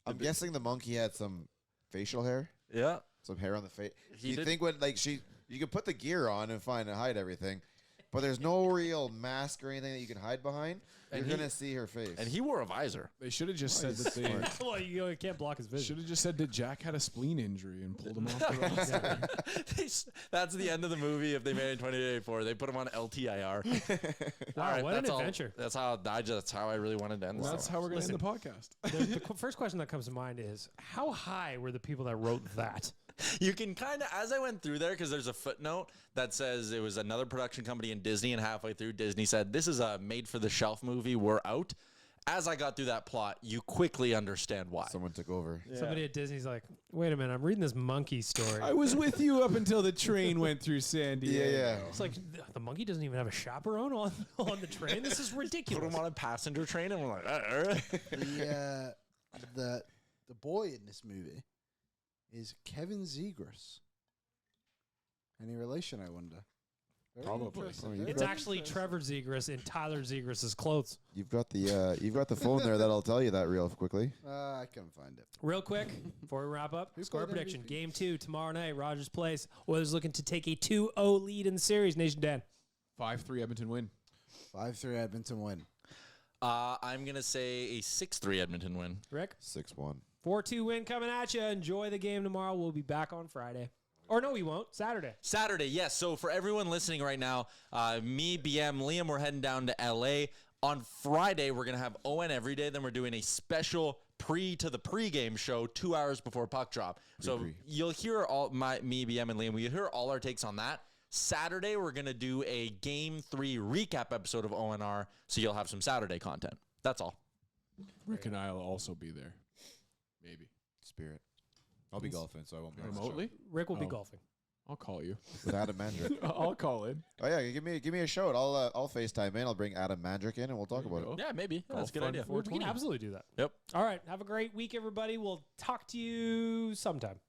I'm guessing the monkey had some facial hair, Yeah. some hair on the face. He You did- think when you could put the gear on and hide everything, but there's no real mask or anything that you can hide behind. And You're gonna see her face. And he wore a visor. They should have just said that they Well, you can't block his vision. should have just said that Jack had a spleen injury and pulled him off the roster. That's the end of the movie. If they made it in 2084, they put him on LTIR. Wow, what an that's all. adventure. That's how I really wanted to end this. That's how we're going to end the podcast. The first question that comes to mind is, how high were the people that wrote that? You can kind of, as I went through there, because there's a footnote that says it was another production company in Disney, and halfway through, Disney said, this is a made-for-the-shelf movie, we're out. As I got through that plot, you quickly understand why. Someone took over. Somebody at Disney's like, wait a minute, I'm reading this monkey story. I was with you up until the train went through San Diego. Yeah. It's like, the monkey doesn't even have a chaperone on the train? This is Put ridiculous. him on a passenger train, and we're like, The boy in this movie is Kevin Zegras. Any relation, I wonder? Very Probably. interesting. Oh, Very It's got- actually interesting. Trevor Zegras in Tyler Zegras' clothes. You've got the phone there that'll tell you that real quickly. I can't find it. Real quick, before we wrap up, Who score played prediction. MVP? Game 2 tomorrow night, Rogers Place. Oilers looking to take a 2-0 lead in the series. Nation Dan. 5-3 Edmonton win. 5-3 Edmonton win. I'm going to say a 6-3 Edmonton win. Rick? 6-1. 4-2 win coming at you. Enjoy the game tomorrow. We'll be back on Friday. Or no, we won't. Saturday, yes. So for everyone listening right now, me, BM, Liam, we're heading down to LA. On Friday, we're going to have ON every day. Then we're doing a special pregame show 2 hours before puck drop. So you'll hear me, BM, and Liam. You'll hear all our takes on that. Saturday, we're going to do a Game 3 recap episode of ONR, so you'll have some Saturday content. That's all. Rick and I will also be there. Maybe. Spirit. I'll be golfing, so I won't be on the show. Remotely? Rick will be Oh. golfing. I'll call you. With Adam Mandrick. I'll call in. Oh yeah, give me a shout. I'll FaceTime in. I'll bring Adam Mandrick in, and we'll talk There you about it. go. Yeah, maybe. That's a good fun idea. for- We can 420. absolutely do that. Yep. All right. Have a great week, everybody. We'll talk to you sometime.